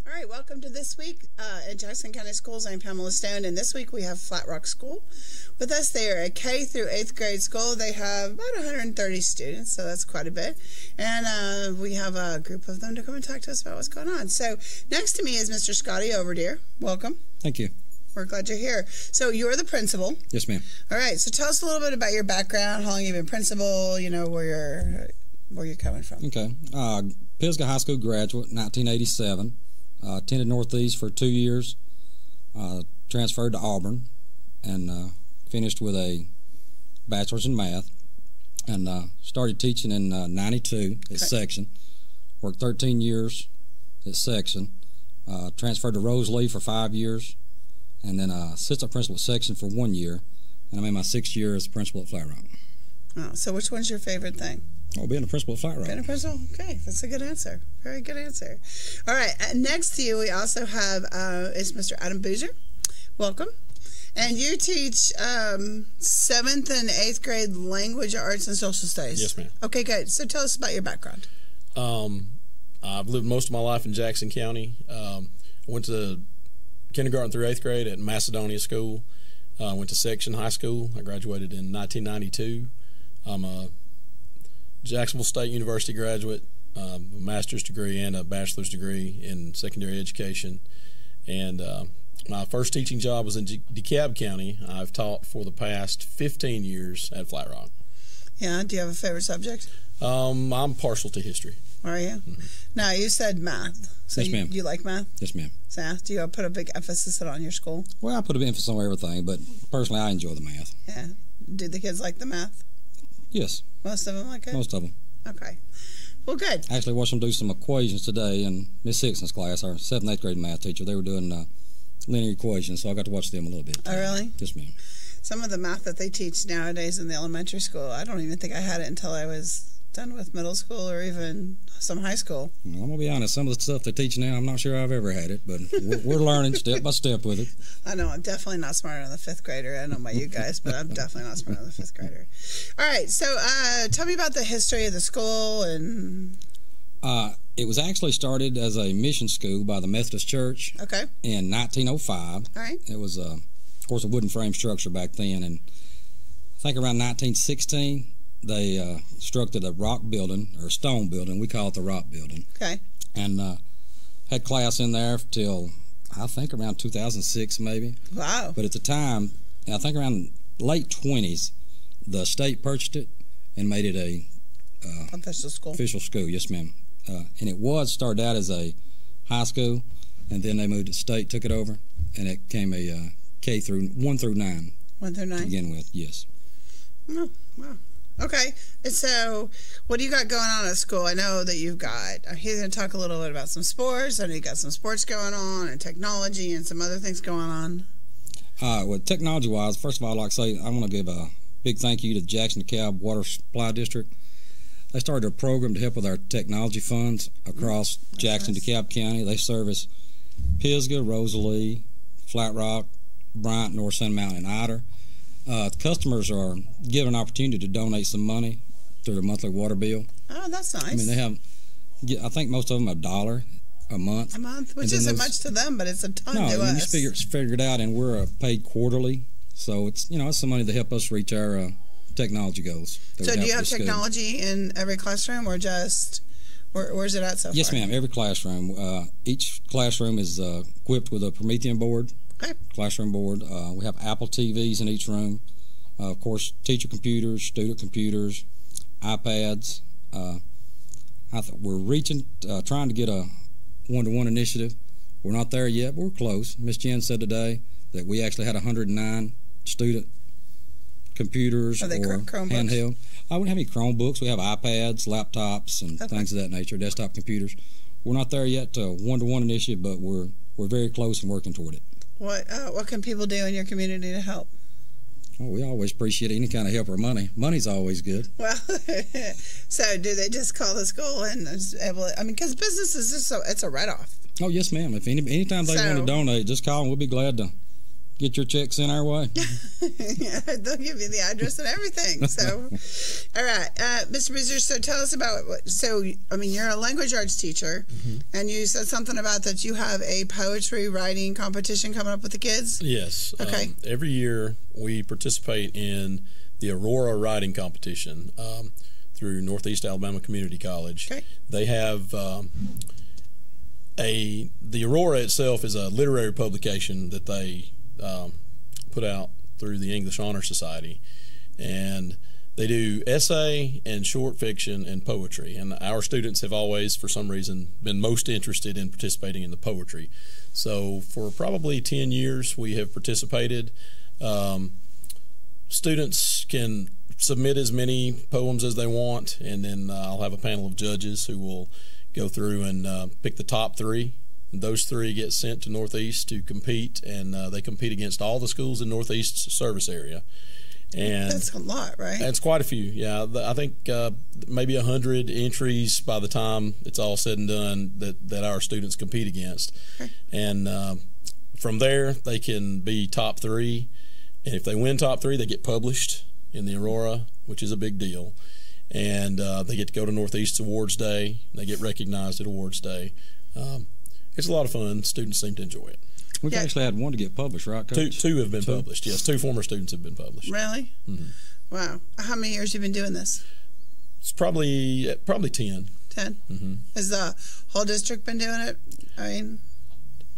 All right, welcome to this week at Jackson County Schools. I'm Pamela Stone, and this week we have Flat Rock School with us. They are a K through 8th grade school. They have about 130 students, so that's quite a bit. And we have a group of them to come and talk to us about what's going on. So next to me is Mr. Scotty Overdeer. Welcome. Thank you. We're glad you're here. So you're the principal. Yes, ma'am. All right, so tell us a little bit about your background, how long you've been principal, you know, where you're coming from. Okay. Pisgah High School graduate, 1987. Attended Northeast for 2 years, transferred to Auburn, and finished with a bachelor's in math, and started teaching in 92 at Section. Worked 13 years at Section, transferred to Rosalie for 5 years, and then assistant principal at Section for 1 year, and I'm in my 6th year as principal at Flat Rock. Oh, so which one's your favorite thing? Oh, being a principal at Flat Rock. Being a principal? Okay, that's a good answer. Very good answer. All right, next to you we also have is Mr. Adam Boozer. Welcome. And you teach 7th and 8th grade language, arts, and social studies. Yes, ma'am. Okay, good. So tell us about your background. I've lived most of my life in Jackson County. Went to kindergarten through 8th grade at Macedonia School. Went to Section High School. I graduated in 1992. I'm a Jacksonville State University graduate, a master's degree and a bachelor's degree in secondary education. And my first teaching job was in DeKalb County. I've taught for the past 15 years at Flat Rock. Yeah, do you have a favorite subject? I'm partial to history. Are you? Mm-hmm. Now, you said math. So yes, ma'am. You like math? Yes, ma'am. So do you put a big emphasis on your school? Well, I put a big emphasis on everything, but personally I enjoy the math. Yeah. Do the kids like the math? Yes. Most of them like it? Most of them. Okay. Well, good. I actually watched them do some equations today in Miss Hickson's class, our 7th and 8th grade math teacher. They were doing linear equations, so I got to watch them a little bit. Oh, really? Yes, ma'am. Some of the math that they teach nowadays in the elementary school, I don't even think I had it until I was done with middle school or even some high school. Well, I'm going to be honest, some of the stuff they teach now, I'm not sure I've ever had it, but we're learning step by step with it. I know, I'm definitely not smarter than the 5th grader. I don't know about you guys, but I'm definitely not smarter than the 5th grader. All right, so tell me about the history of the school. And it was actually started as a mission school by the Methodist Church in 1905. All right. It was, of course, a wooden frame structure back then, and I think around 1916, they constructed a rock building, or a stone building. We call it the rock building. Okay. And had class in there till, I think, around 2006 maybe. Wow. But at the time, I think around late 20s, the state purchased it and made it a official school. Official school, yes, ma'am. And it was started out as a high school, and then they moved to state, took it over, and it became a K through 1 through 9. 1 through 9? To begin with, yes. Oh, wow. Okay, and so what do you got going on at school? I know that you've got, he's going to talk a little bit about some sports. I know you got some sports going on and technology and some other things going on. Well, technology-wise, first of all, I'd like to say I want to give a big thank you to the Jackson DeKalb Water Supply District. They started a program to help with our technology funds across Jackson DeKalb County. They service Pisgah, Rosalie, Flat Rock, Bryant, North Sun Mountain, and Ider. Customers are given an opportunity to donate some money through their monthly water bill. Oh, that's nice. I mean, they have, I think most of them $1 a month. A month, which isn't much to them, but it's a ton to us. No, you just figure it out, and we're paid quarterly, so it's it's some money to help us reach our technology goals. So do you have technology in every classroom, or just where's it at so far? Yes, ma'am. Every classroom. Each classroom is equipped with a Promethean board. Okay. Classroom board. We have Apple TVs in each room. Of course, teacher computers, student computers, iPads. We're trying to get a one-to-one initiative. We're not there yet, but we're close. Miss Jen said today that we actually had 109 student computers or handheld. I wouldn't have any Chromebooks. We have iPads, laptops, and things of that nature, desktop computers. We're not there yet to one-to-one initiative, but we're very close and working toward it. What can people do in your community to help? Well, we always appreciate any kind of help or money. Money's always good. Well, so do they just call the school and is able to, because business is just it's a write-off. Oh, yes, ma'am. If anytime they want to donate, just call and we'll be glad to get your checks in our way. Yeah, they'll give you the address and everything. So, all right, Mr. Boozer. So tell us about. So, I mean, you're a language arts teacher, and you said something about that you have a poetry writing competition coming up with the kids. Yes. Okay. Every year we participate in the Aurora writing competition through Northeast Alabama Community College. Okay. They have the Aurora itself is a literary publication that they put out through the English Honor Society, and they do essay and short fiction and poetry. And our students have always, for some reason, been most interested in participating in the poetry. So for probably 10 years, we have participated. Students can submit as many poems as they want, and then I'll have a panel of judges who will go through and pick the top 3. Those 3 get sent to Northeast to compete, and they compete against all the schools in Northeast's service area. And That's a lot, right? that's quite a few. Yeah, I think maybe 100 entries by the time it's all said and done that our students compete against. Okay. And from there, they can be top 3. And if they win top 3, they get published in the Aurora, which is a big deal. And they get to go to Northeast's Awards Day. They get recognized at Awards Day. It's a lot of fun. Students seem to enjoy it. We've actually had one to get published, right, Coach? Two have been published. Yes, 2 former students have been published. Really? Mm-hmm. Wow. How many years have you been doing this? It's probably 10. 10? Mm-hmm. Has the whole district been doing it? I mean,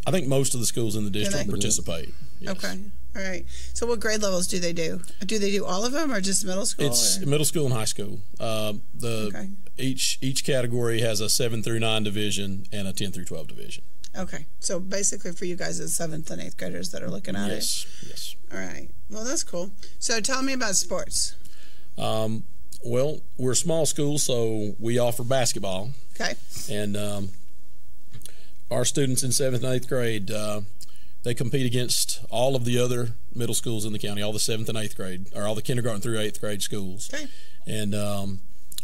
I think most of the schools in the district they? participate. Yes. Okay. All right. So what grade levels do they do? Do they do all of them or just middle school? It's middle school and high school. Okay. Each category has a 7 through 9 division and a 10 through 12 division. Okay. So basically for you guys, it's 7th and 8th graders that are looking at it. Yes. All right. Well, that's cool. So tell me about sports. Well, we're a small school, so we offer basketball. Okay. And our students in 7th and 8th grade, they compete against all of the other middle schools in the county, all the 7th and 8th grade, or all the kindergarten through 8th grade schools. Okay. And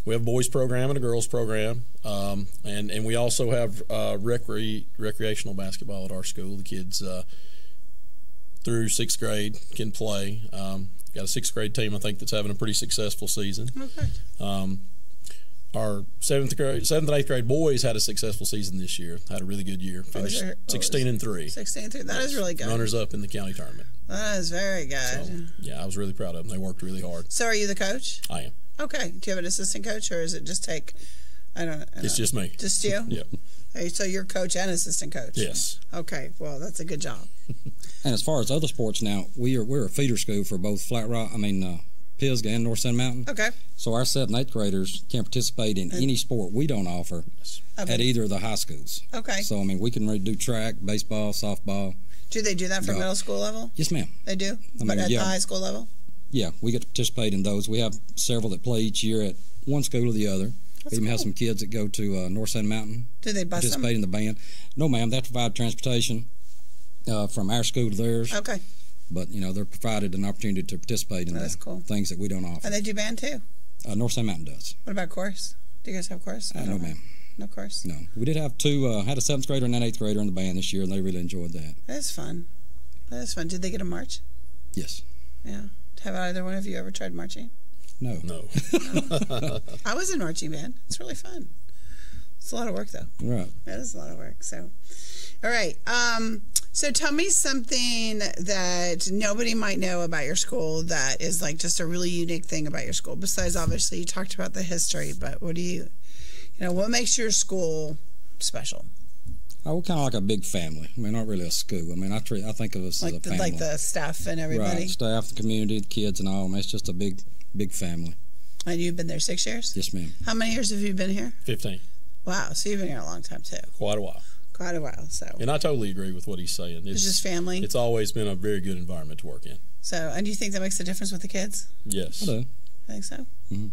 we have a boys program and a girls program, and we also have recreational basketball at our school. The kids through 6th grade can play. Got a 6th grade team, I think, that's having a pretty successful season. Okay. Our 7th and 8th grade boys had a successful season this year. Had a really good year. Finished 16-3. 16-3. That is really good. Runners up in the county tournament. That is very good. So, yeah, I was really proud of them. They worked really hard. So are you the coach? I am. Okay. Do you have an assistant coach, or is it just take? I don't know. It's just me. Just you? Yeah. Hey, so you're coach and assistant coach. Yes. Okay. Well, that's a good job. And as far as other sports now, we're a feeder school for both Pisgah and North Sand Mountain. Okay. So our 7th and 8th graders can participate in any sport we don't offer at either of the high schools. Okay. So, I mean, we can do track, baseball, softball. Do they do that for middle school level? Yes, ma'am. They do? But at the high school level? Yeah, we get to participate in those. We have several that play each year at one school or the other. That's we even cool. have some kids that go to North Sand Mountain. Do they bus them? Participate in the band. No, ma'am. They have to provide transportation from our school to theirs. Okay. But, they're provided an opportunity to participate in cool. things that we don't offer. And they do band too? North Sand Mountain does. What about chorus? Do you guys have chorus? No, ma'am. No chorus? No. We did have had a 7th grader and an 8th grader in the band this year, and they really enjoyed that. That's fun. That is fun. Did they get a march? Yes. Yeah. Have either one of you ever tried marching? No. I was in marching band. It's really fun. It's a lot of work, though. Right. It is a lot of work. So, all right. So tell me something that nobody might know about your school that is like just a really unique thing about your school. Besides, obviously, you talked about the history, but what what makes your school special? We're kind of like a big family. I mean, not really a school. I mean, I think of us as a family. Like the staff and everybody? Right, staff, the community, the kids and all. I mean, it's just a big family. And you've been there 6 years? Yes, ma'am. How many years have you been here? 15. Wow, so you've been here a long time, too. Quite a while. Quite a while, so. And I totally agree with what he's saying. It's just family? It's always been a very good environment to work in. So, and do you think that makes a difference with the kids? Yes. I do. I think so? Mm-hmm.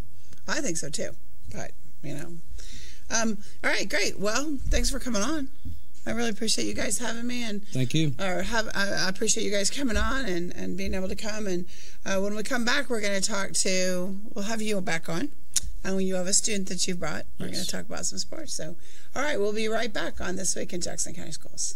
I think so, too. But, all right, great. Well, thanks for coming on. I really appreciate you guys having me, and thank you. I appreciate you guys coming on and being able to come. And when we come back, we're going to we'll have you back on. And when you have a student that you brought, we're going to talk about some sports. So, all right, we'll be right back on This Week in Jackson County Schools.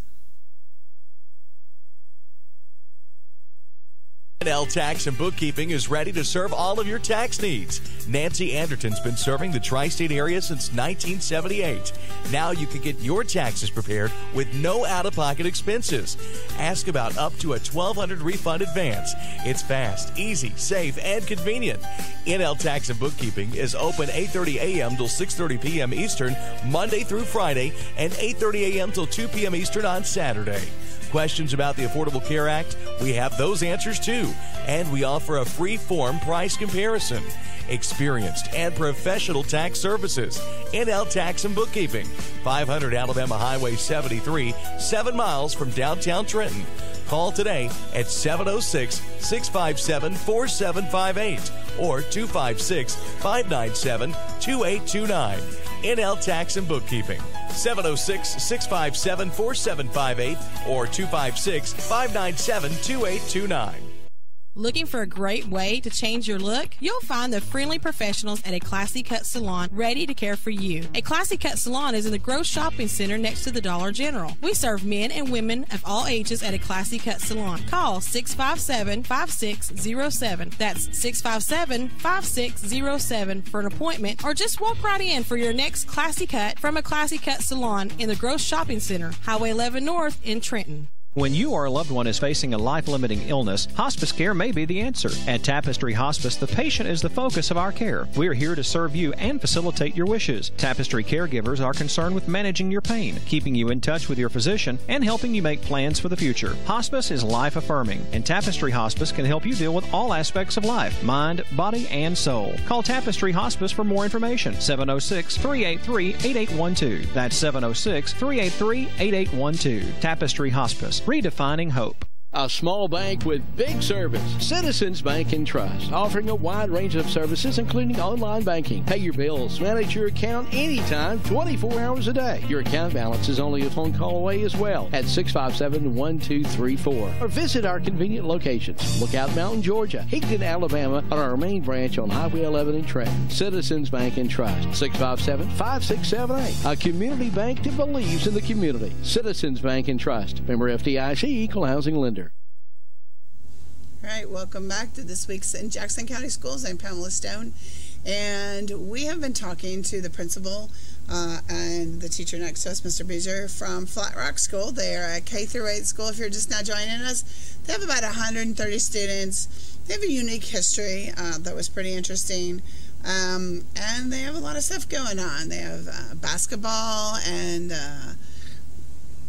NL Tax and Bookkeeping is ready to serve all of your tax needs. Nancy Anderton's been serving the tri-state area since 1978. Now you can get your taxes prepared with no out-of-pocket expenses. Ask about up to a $1,200 refund advance. It's fast, easy, safe, and convenient. NL Tax and Bookkeeping is open 8:30 a.m. till 6:30 p.m. Eastern, Monday through Friday, and 8:30 a.m. till 2 p.m. Eastern on Saturday. Questions about the Affordable Care Act? We have those answers too. And we offer a free form price comparison. Experienced and professional tax services. NL Tax and Bookkeeping. 500 Alabama Highway 73, 7 miles from downtown Trenton. Call today at 706-657-4758 or 256-597-2829. NL Tax and Bookkeeping. 706-657-4758 or 256-597-2829. Looking for a great way to change your look? You'll find the friendly professionals at A Classy Cut Salon ready to care for you. A Classy Cut Salon is in the Grove Shopping Center next to the Dollar General. We serve men and women of all ages at A Classy Cut Salon. Call 657-5607. That's 657-5607 for an appointment, or just walk right in for your next classy cut from A Classy Cut Salon in the Grove Shopping Center, Highway 11 North in Trenton. When you or a loved one is facing a life-limiting illness, hospice care may be the answer. At Tapestry Hospice, the patient is the focus of our care. We are here to serve you and facilitate your wishes. Tapestry caregivers are concerned with managing your pain, keeping you in touch with your physician, and helping you make plans for the future. Hospice is life-affirming, and Tapestry Hospice can help you deal with all aspects of life, mind, body, and soul. Call Tapestry Hospice for more information. 706-383-8812. That's 706-383-8812. Tapestry Hospice. Redefining hope. A small bank with big service. Citizens Bank and Trust, offering a wide range of services, including online banking. Pay your bills, manage your account anytime, 24 hours a day. Your account balance is only a phone call away as well at 657-1234. Or visit our convenient locations. Lookout Mountain, Georgia, Higdon, Alabama, on our main branch on Highway 11 in Trenton. Citizens Bank and Trust, 657-5678. A community bank that believes in the community. Citizens Bank and Trust. Member FDIC, Equal Housing Lender. All right, welcome back to this week's in Jackson County Schools. I'm Pamela Stone, and we have been talking to the principal and the teacher next to us, Mr. Beezer, from Flat Rock School. They are a K-8 school. If you're just now joining us, they have about 130 students. They have a unique history that was pretty interesting, and they have a lot of stuff going on. They have basketball, and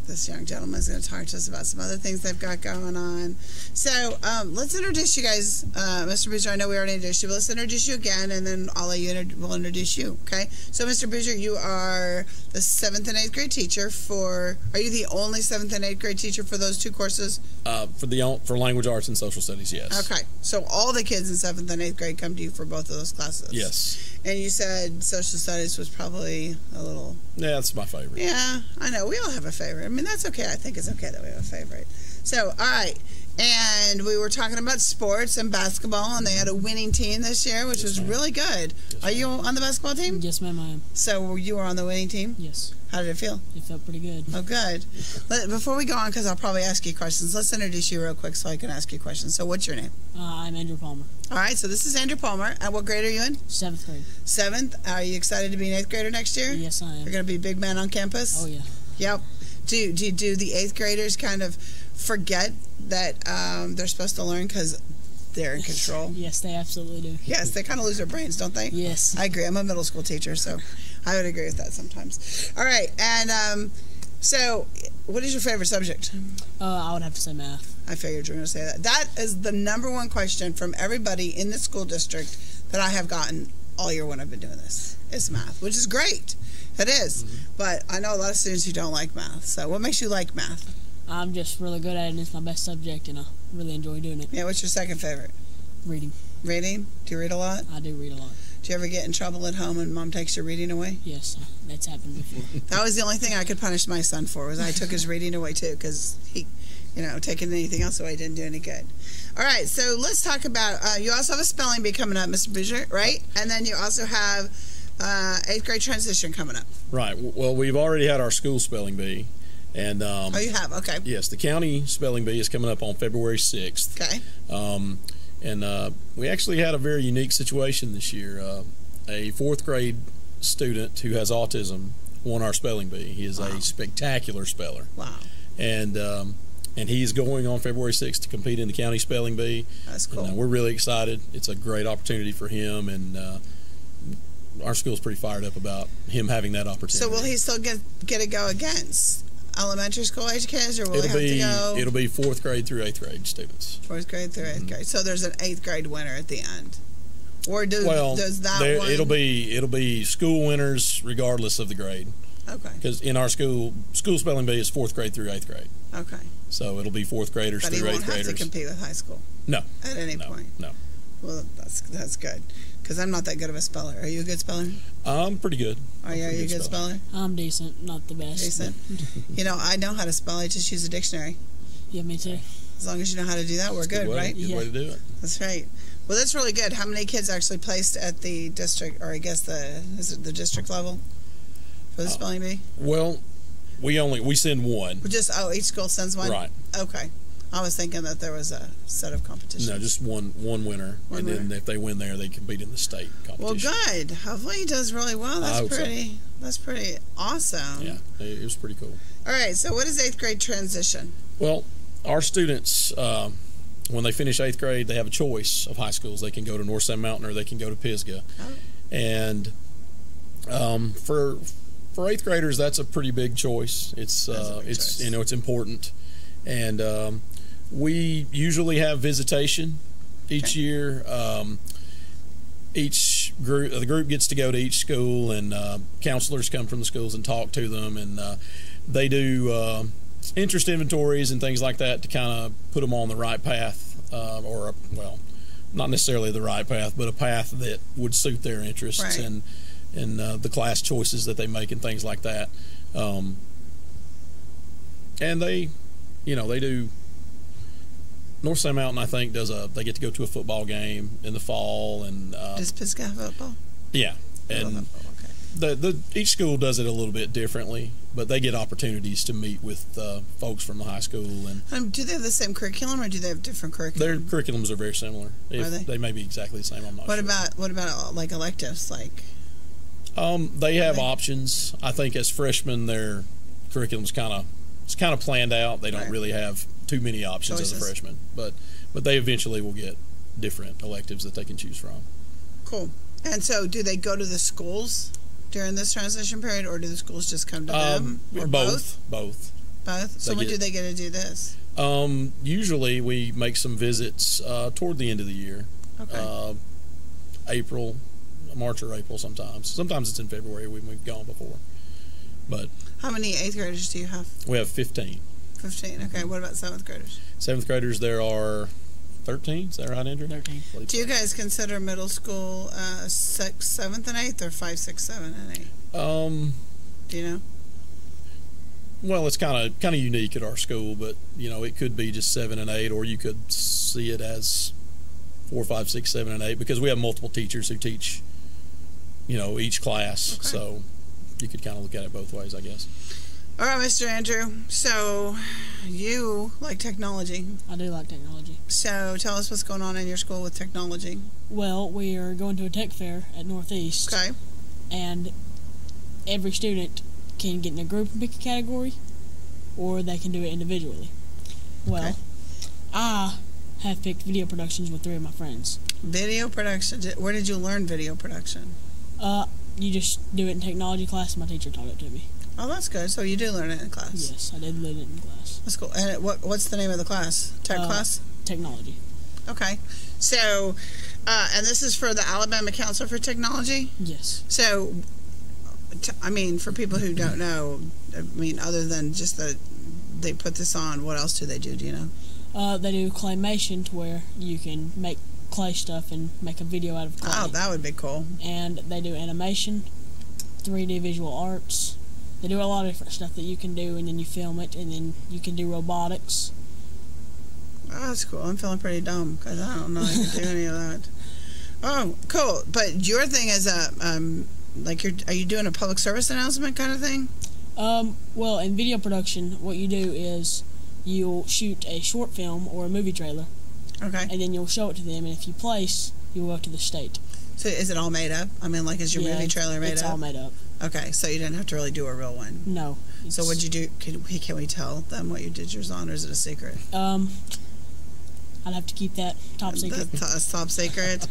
this young gentleman is going to talk to us about some other things they've got going on. So let's introduce you guys. Mr. Beezer, I know we already introduced you, but let's introduce you again, and then all of you will introduce you, okay? So, Mr. Beezer, you are the 7th and 8th grade teacher for, are you the only 7th and 8th grade teacher for those two courses? For language arts and social studies, yes. Okay, so all the kids in 7th and 8th grade come to you for both of those classes? Yes. And you said social studies was probably a little... Yeah, that's my favorite. Yeah, I know. We all have a favorite. I mean, that's okay. I think it's okay that we have a favorite. So, all right. And we were talking about sports and basketball, and they had a winning team this year, which was really good. Are you on the basketball team? Yes, ma'am, I am. So you were on the winning team? Yes. How did it feel? It felt pretty good. Oh, good. Before we go on, because I'll probably ask you questions, let's introduce you real quick so I can ask you questions. So what's your name? I'm Andrew Palmer. All right, so this is Andrew Palmer. And what grade are you in? 7th grade. 7th. Are you excited to be an 8th grader next year? Yes, I am. You're going to be a big man on campus? Oh, yeah. Yep. Do the 8th graders kind of forget that they're supposed to learn because they're in control? Yes, they absolutely do. Yes, they kind of lose their brains, don't they? Yes. I agree. I'm a middle school teacher, so I would agree with that sometimes. All right, and so what is your favorite subject? I would have to say math. I figured you were going to say that. That is the number one question from everybody in the school district that I have gotten all year when I've been doing this, is math, which is great. It is. Mm-hmm. But I know a lot of students who don't like math. So what makes you like math? I'm just really good at it, and it's my best subject, and I really enjoy doing it. Yeah, what's your second favorite? Reading. Reading? Do you read a lot? I do read a lot. Do you ever get in trouble at home and mom takes your reading away? Yes, that's happened before. That was the only thing I could punish my son for, was I took his reading away too, because he, taking anything else away didn't do any good. All right, so let's talk about, you also have a spelling bee coming up, Mr. Beezer, right? And then you also have 8th grade transition coming up. Right. Well, we've already had our school spelling bee, And you have? Okay. Yes, the county spelling bee is coming up on February 6th. Okay. And we actually had a very unique situation this year. A fourth grade student who has autism won our spelling bee. He is a spectacular speller. Wow. And he's going on February 6th to compete in the county spelling bee. That's cool. And, we're really excited. It's a great opportunity for him, and our school's pretty fired up about him having that opportunity. So will he still get to go against elementary school age kids, or will he have to go? It'll be fourth grade through eighth grade students. Fourth grade through eighth grade. So there's an eighth grade winner at the end. Or does that one? It'll be school winners regardless of the grade. Okay. Because in our school spelling bee is fourth grade through eighth grade. Okay. So it'll be fourth graders through eighth graders. But he won't have to compete with high school. No. At any point. No. Well, that's good. Because I'm not that good of a speller. Are you a good speller? I'm pretty good. Are you a good speller? I'm decent, not the best. Decent. I know how to spell. I just use a dictionary. Yeah, me too. As long as you know how to do that, we're good, right? Good way to do it. That's right. Well, that's really good. How many kids actually placed at the district, or I guess is it the district level for the spelling bee? Well, we send one. Each school sends one? Right. Okay. I was thinking that there was a set of competitions. No, just one winner. Then if they win there, they compete in the state competition. Well, good. Hopefully he does really well. That's pretty awesome. Yeah, it was pretty cool. All right, so what is eighth grade transition? Well, our students, when they finish eighth grade, they have a choice of high schools. They can go to North Sand Mountain or they can go to Pisgah. Oh. And for eighth graders, that's a pretty big choice. It's important. And we usually have visitation each year. The group gets to go to each school, and counselors come from the schools and talk to them, and they do interest inventories and things like that to kind of put them on the right path, not necessarily the right path, but a path that would suit their interests and the class choices that they make and things like that. And they do. North Sand Mountain, I think, they get to go to a football game in the fall, and does Pisgah have football? Yeah, and each school does it a little bit differently, but they get opportunities to meet with folks from the high school. And do they have the same curriculum, or do they have different curriculum? Their curriculums are very similar. Are they? They may be exactly the same. I'm not sure. What about like electives? Like, they have options. I think as freshmen, their curriculum's kind of planned out. They don't really have too many options as a freshman, but they eventually will get different electives that they can choose from. Cool. And so do they go to the schools during this transition period, or do the schools just come to them? Or both. So when do they get to do this? Usually we make some visits toward the end of the year. Okay. March or April sometimes. Sometimes it's in February when we've gone before. But how many eighth graders do you have? We have 15. 15. Okay. What about seventh graders? Seventh graders, there are 13. Is that right, Andrew? 13. Do you guys consider middle school 6th, 7th, and 8th, or 5, 6, 7, and 8? Do you know? Well, it's kind of unique at our school, but it could be just 7 and 8, or you could see it as 4, 5, 6, 7, and 8, because we have multiple teachers who teach, each class. Okay. So you could kind of look at it both ways, I guess. All right, Mr. Andrew. So you like technology. I do like technology. So tell us what's going on in your school with technology. Well, we are going to a tech fair at Northeast. Okay. And every student can get in a group and pick a category, or they can do it individually. Well, okay. I have picked video productions with 3 of my friends. Video production? Where did you learn video production? You just do it in technology class, and my teacher taught it to me. Oh, that's good. So you do learn it in class? Yes, I did learn it in class. That's cool. And what's the name of the class? Tech class? Technology. Okay. So, and this is for the Alabama Council for Technology? Yes. So, for people who don't know, other than just they put this on, what else do they do? Do you know? They do claymation, to where you can make clay stuff and make a video out of clay. Oh, that would be cool. And they do animation, 3D visual arts. They do a lot of different stuff that you can do, and then you film it, and then you can do robotics. Oh, that's cool. I'm feeling pretty dumb because I don't know how to do any of that. Oh, cool. But your thing is are you doing a public service announcement kind of thing? Well, in video production, what you do is you'll shoot a short film or a movie trailer, Okay. and then you'll show it to them, and if you place, you'll go to the state. So is it all made up? I mean, like, is your movie trailer made it's up? all made up. Okay, so you didn't have to really do a real one. No. So what'd you do? Can we tell them what you did yours on, or is it a secret? I'd have to keep that top secret. That's top secret.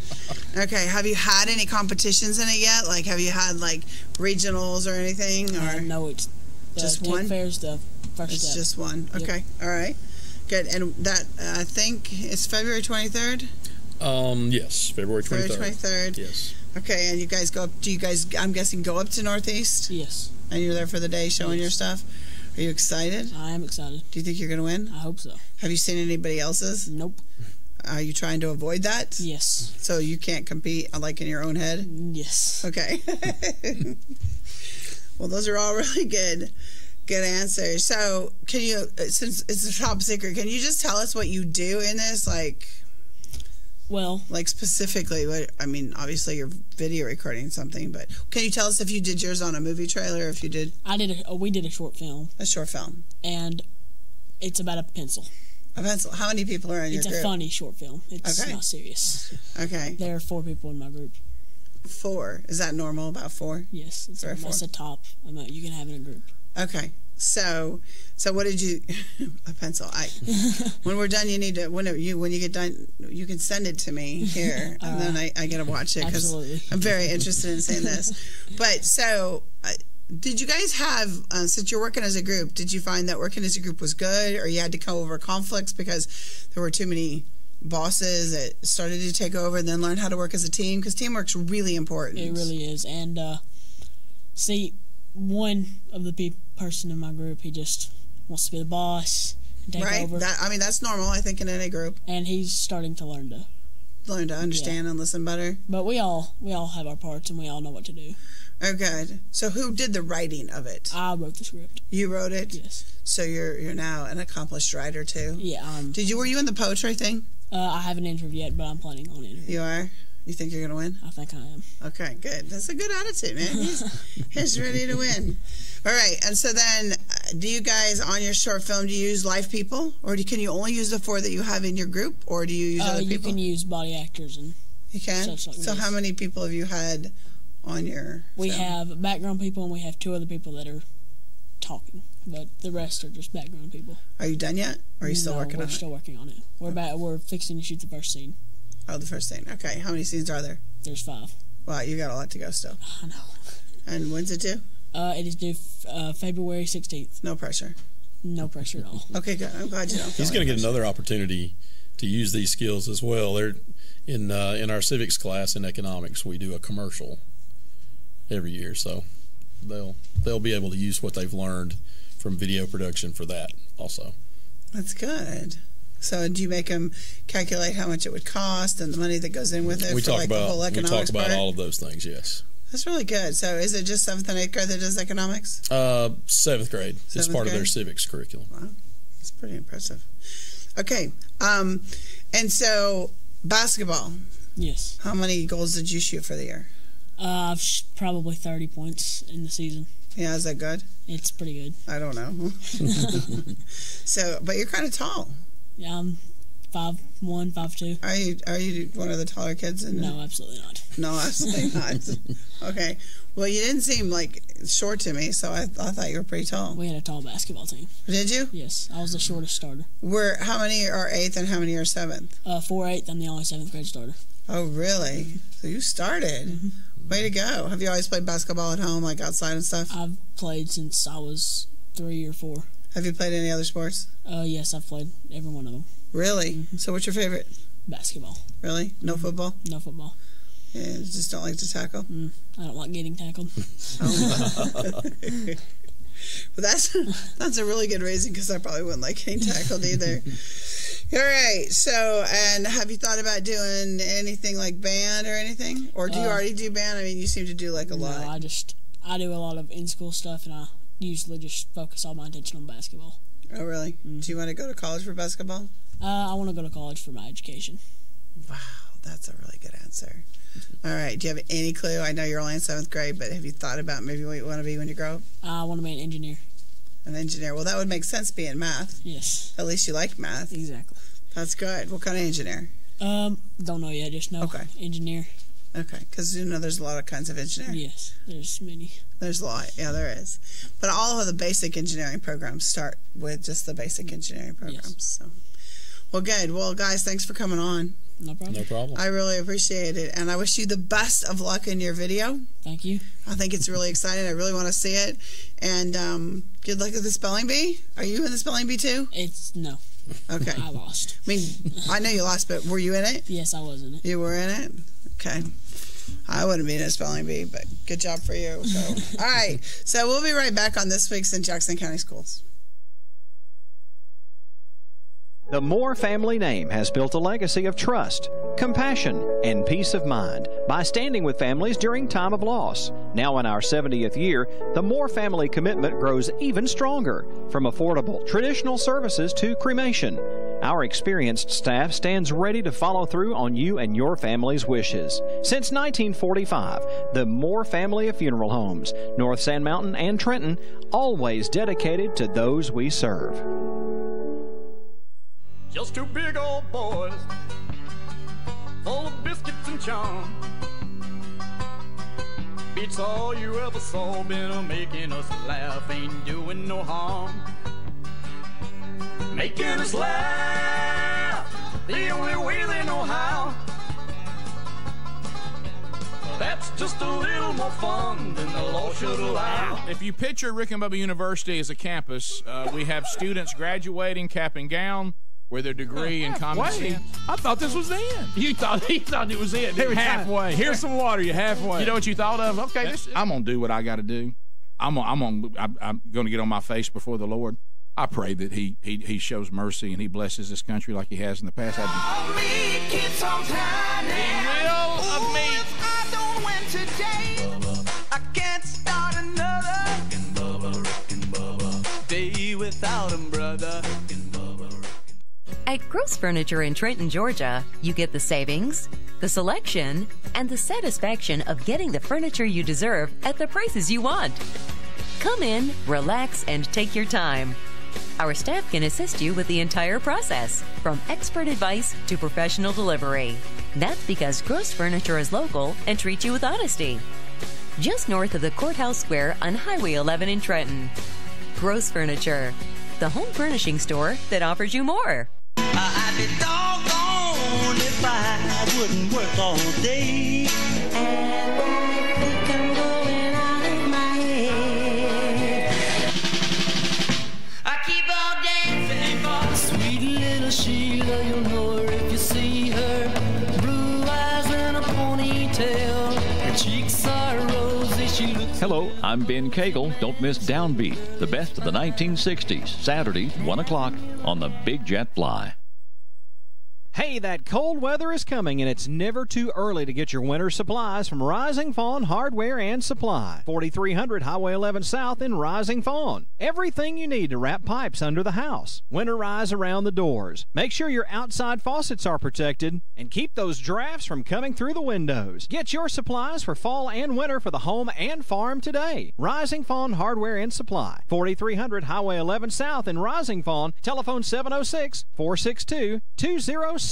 Okay. Have you had any competitions in it yet? Like, have you had like regionals or anything? Or No, it's just Tech one? Fair's the first It's step. just one. Yep. Okay. All right. Good. And that I think it's February 23rd. Yes, February 23rd. February 23rd. Yes. Okay. And you guys go up? Do you guys? I'm guessing go up to Northeast. Yes. And you're there for the day showing your stuff. Are you excited? I am excited. Do you think you're gonna win? I hope so. Have you seen anybody else's? Nope. Are you trying to avoid that? Yes. So you can't compete like in your own head? Yes. Okay. Well, those are all really good answers. So can you, since it's a top secret, can you just tell us what you do in this? Well, like specifically what, I mean, obviously you're video recording something, but can you tell us if you did yours on a movie trailer, or if you did? We did a short film. A short film. And it's about a pencil. A pencil. How many people are in your group? It's a funny short film. It's Okay. not serious. Okay. There are 4 people in my group. 4. Is that normal, about 4? Yes. That's the top amount you can have in a group. Okay. So what did you? A pencil. When we're done, you need to. When you get done, you can send it to me here, and then I get to watch it because I'm very interested in seeing this. But so, did you guys have? Since you're working as a group, did you find that working as a group was good, or you had to come over conflicts because there were too many bosses that started to take over, and then learn how to work as a team? Because teamwork's really important. It really is. And see, one of the person in my group, he just wants to be the boss and take over. That's normal, I think, in any group. And he's starting to learn to understand and listen better. But we all have our parts, and we all know what to do. Oh, good. So who did the writing of it? I wrote the script. You wrote it? Yes. So you're now an accomplished writer too? Yeah. Were you in the poetry thing? I haven't interviewed yet, but I'm planning on interviewing. You are? You think you're going to win? I think I am. Okay, good. That's a good attitude, man. He's ready to win. All right. And so then, do you guys, on your short film, do you use live people? Or can you only use the 4 that you have in your group? Or do you use other people? You can use body actors. And you can? So how many people have you had on your We film? have background people, and we have 2 other people that are talking. But the rest are just background people. Are you done yet? Or are you still working on it? We're still working on it. We're fixing to shoot the first scene. Oh, the first scene. Okay. How many scenes are there? There's 5. Wow, you got a lot to go still. I know. And when's it due? It is due February 16th. No pressure. No pressure at all. Okay, good. I'm glad you don't. He's going to get another opportunity to use these skills as well. They're in our civics class in economics. We do a commercial every year, so they'll be able to use what they've learned from video production for that also. That's good. So do you make them calculate how much it would cost and the money that goes in with it? We talk the whole economics about part? all of those things. Yes. That's really good. So is it just 7th and 8th grade that does economics? 7th grade. It's part of their civics curriculum. Wow, that's pretty impressive. Okay, and so basketball. Yes. How many goals did you shoot for the year? Probably 30 points in the season. Yeah, is that good? It's pretty good. I don't know. So, but you're kind of tall. Yeah, I'm 5'1", 5'2". Are you one of the taller kids? No, absolutely not. No, absolutely not. Okay. Well, you didn't seem like short to me, so I thought you were pretty tall. We had a tall basketball team. Did you? Yes, I was the shortest starter. How many are 8th and how many are 7th? 4'8". I'm the only 7th grade starter. Oh, really? So you started. Mm-hmm. Way to go. Have you always played basketball at home, like outside and stuff? I've played since I was 3 or 4. Have you played any other sports? Yes, I've played every one of them. Really? Mm-hmm. So what's your favorite? Basketball. Really? No football? No football. Yeah, you just don't like to tackle? I don't like getting tackled. Well, that's a really good reason, because I probably wouldn't like getting tackled either. All right. So, and have you thought about doing anything like band or anything? Or do you already do band? I mean, you seem to do like a lot. No, I do a lot of in-school stuff, and I usually just focus all my attention on basketball. Oh, really? Do you want to go to college for basketball? I want to go to college for my education. Wow, that's a really good answer. All right. Do you have any clue? I know you're only in 7th grade, but have you thought about maybe what you want to be when you grow up? I want to be an engineer. An engineer. Well, that would make sense being math. Yes. At least you like math. Exactly. That's good. What kind of engineer? Don't know yet. Just know engineer. Okay, because there's a lot of kinds of engineering. Yes, there's many. There's a lot. Yeah, there is. But all of the basic engineering programs start with just the basic engineering programs. Yes. So, well, good. Well, guys, thanks for coming on. No problem. No problem. I really appreciate it, and I wish you the best of luck in your video. Thank you. I think it's really exciting. I really want to see it, and good luck with the spelling bee. Are you in the spelling bee too? No. Okay. I lost. I mean, I know you lost, but were you in it? Yes, I was in it. You were in it? Okay. I wouldn't be in a spelling bee, but good job for you. So, all right. So we'll be right back on this week's in Jackson County Schools. The Moore family name has built a legacy of trust, compassion, and peace of mind by standing with families during time of loss. Now in our 70th year, the Moore family commitment grows even stronger, from affordable traditional services to cremation. Our experienced staff stands ready to follow through on you and your family's wishes. Since 1945, the Moore family of funeral homes, North Sand Mountain and Trenton, always dedicated to those we serve. Just two big old boys, full of biscuits and charm. Beats all you ever saw, been making us laugh, ain't doing no harm. Making us laugh, the only way they know how. That's just a little more fun than the law should allow. If you picture Rick and Bubba University as a campus, we have students graduating cap and gown with their degree in common sense. I thought this was the end. He thought it was it. Halfway. Here's some water. You're halfway. You know what you thought of? Okay, I'm gonna do what I got to do. I'm gonna get on my face before the Lord. I pray that he shows mercy and he blesses this country like he has in the past. He will of me. I don't win today. I can't start another day without him, brother. At Gross Furniture in Trenton, Georgia, you get the savings, the selection, and the satisfaction of getting the furniture you deserve at the prices you want. Come in, relax, and take your time. Our staff can assist you with the entire process, from expert advice to professional delivery. That's because Gross Furniture is local and treats you with honesty. Just north of the Courthouse Square on Highway 11 in Trenton. Gross Furniture, the home furnishing store that offers you more. I'd be doggone if I wouldn't work all day. And I think I'm going out of my head. I keep on dancing for sweet little Sheila. You'll know her if you see her. Blue eyes and a ponytail. Her cheeks are rosy. She looks. Hello, I'm Ben Cagle. Don't miss Downbeat, the best of the 1960s. Saturday, 1 o'clock on the Big Jet Fly. Hey, that cold weather is coming, and it's never too early to get your winter supplies from Rising Fawn Hardware and Supply, 4300 Highway 11 South in Rising Fawn. Everything you need to wrap pipes under the house, winterize around the doors. Make sure your outside faucets are protected, and keep those drafts from coming through the windows. Get your supplies for fall and winter for the home and farm today. Rising Fawn Hardware and Supply, 4300 Highway 11 South in Rising Fawn. Telephone 706-462-2071.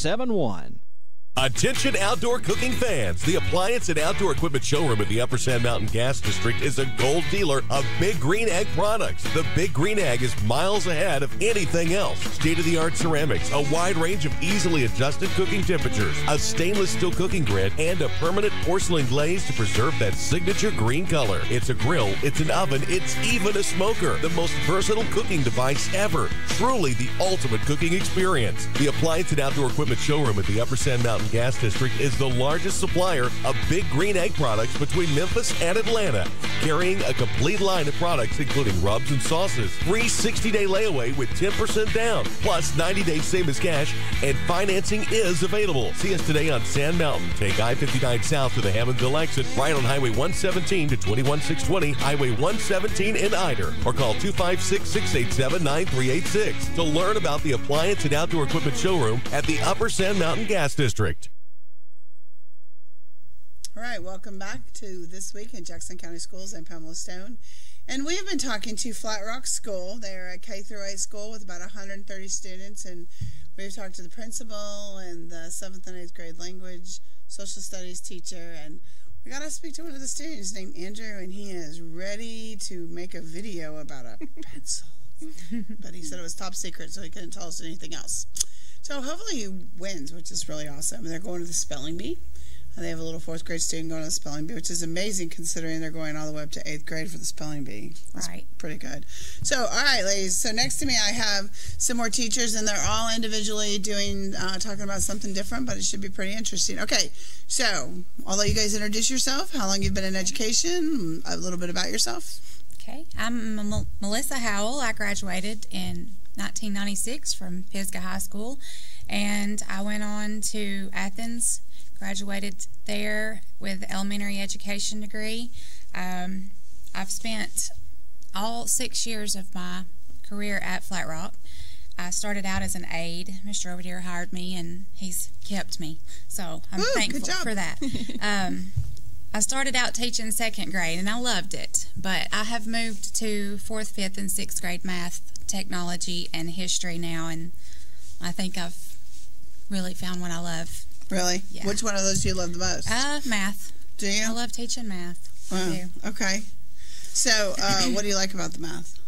Attention outdoor cooking fans. The Appliance and Outdoor Equipment Showroom at the Upper Sand Mountain Gas District is a gold dealer of Big Green Egg products. The Big Green Egg is miles ahead of anything else. State-of-the-art ceramics, a wide range of easily adjusted cooking temperatures, a stainless steel cooking grid, and a permanent porcelain glaze to preserve that signature green color. It's a grill, it's an oven, it's even a smoker. The most versatile cooking device ever. Truly the ultimate cooking experience. The Appliance and Outdoor Equipment Showroom at the Upper Sand Mountain Gas District is the largest supplier of Big Green Egg products between Memphis and Atlanta, carrying a complete line of products including rubs and sauces. Free 60-day layaway with 10% down, plus 90-day same as cash, and financing is available. See us today on Sand Mountain. Take I-59 south to the Hammondville exit, right on Highway 117 to 21620, Highway 117 in Eider, or call 256-687-9386 to learn about the Appliance and Outdoor Equipment Showroom at the Upper Sand Mountain Gas District. All right, welcome back to This Week in Jackson County Schools. I'm Pamela Stone. And we have been talking to Flat Rock School. They're a K-8 school with about 130 students. And we've talked to the principal and the 7th and 8th grade language, social studies teacher. And we got to speak to one of the students named Andrew, and he is ready to make a video about a pencil. But he said it was top secret, so he couldn't tell us anything else. So hopefully he wins, which is really awesome. And they're going to the spelling bee. They have a little 4th grade student going to the spelling bee, which is amazing considering they're going all the way up to 8th grade for the spelling bee. That's pretty good. So, all right, ladies. So next to me I have some more teachers, and they're all individually doing, talking about something different, but it should be pretty interesting. Okay, so I'll let you guys introduce yourself, how long you've been in education, a little bit about yourself. Okay, I'm Melissa Howell. I graduated in 1996 from Pisgah High School, and I went on to Athens. Graduated there with an elementary education degree. I've spent all 6 years of my career at Flat Rock. I started out as an aide. Mr. Overdeer hired me, and he's kept me. So I'm thankful for that. I started out teaching 2nd grade, and I loved it. But I have moved to 4th, 5th, and 6th grade math, technology, and history now, and I think I've really found what I love. Really? Yeah. Which one of those do you love the most? Math. Do you? I love teaching math. Wow. I do. Okay. So, what do you like about the math?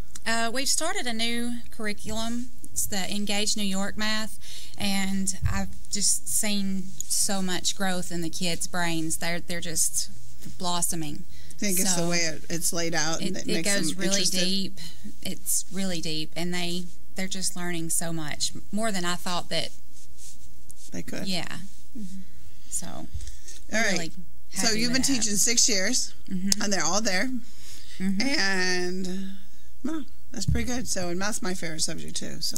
We've started a new curriculum. It's the Engage New York math, and I've just seen so much growth in the kids' brains. They're just blossoming. I think it's the way it's laid out. And it goes really deep. It's really deep, and they're just learning so much more than I thought that they could. Yeah. So, all right. Really so you've been teaching 6 years, and they're all there, and well, that's pretty good. So, and math's my favorite subject too. So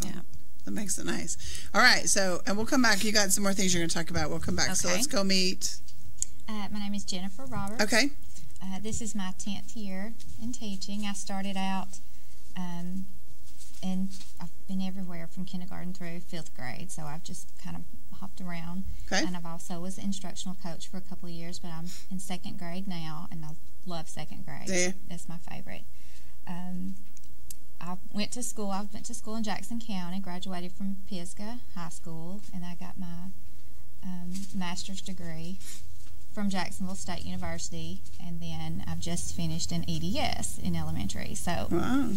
that makes it nice. All right. So, and we'll come back. You got some more things you're going to talk about. We'll come back. Okay. So let's go meet. My name is Jennifer Roberts. Okay. This is my 10th year in teaching. I started out, and I've been everywhere from kindergarten through 5th grade. So I've just kind of hopped around. Okay. And I've also was an instructional coach for a couple of years, but I'm in 2nd grade now, and I love 2nd grade. Yeah. That's my favorite. I went to school in Jackson County, graduated from Pisgah High School, and I got my master's degree from Jacksonville State University, and then I've just finished an EDS in elementary. So, wow.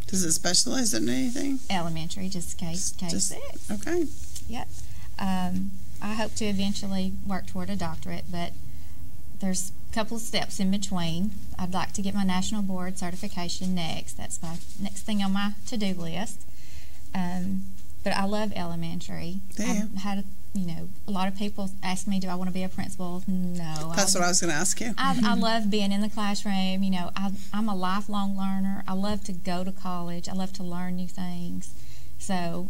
Does it specialize in anything? Elementary, just K6. Okay. Yep. I hope to eventually work toward a doctorate, but there's a couple of steps in between. I'd like to get my national board certification next. That's my next thing on my to-do list. But I love elementary. I've had, a lot of people ask me, do I want to be a principal? No. That's what I was going to ask you. I love being in the classroom. I'm a lifelong learner. I love to go to college. I love to learn new things. So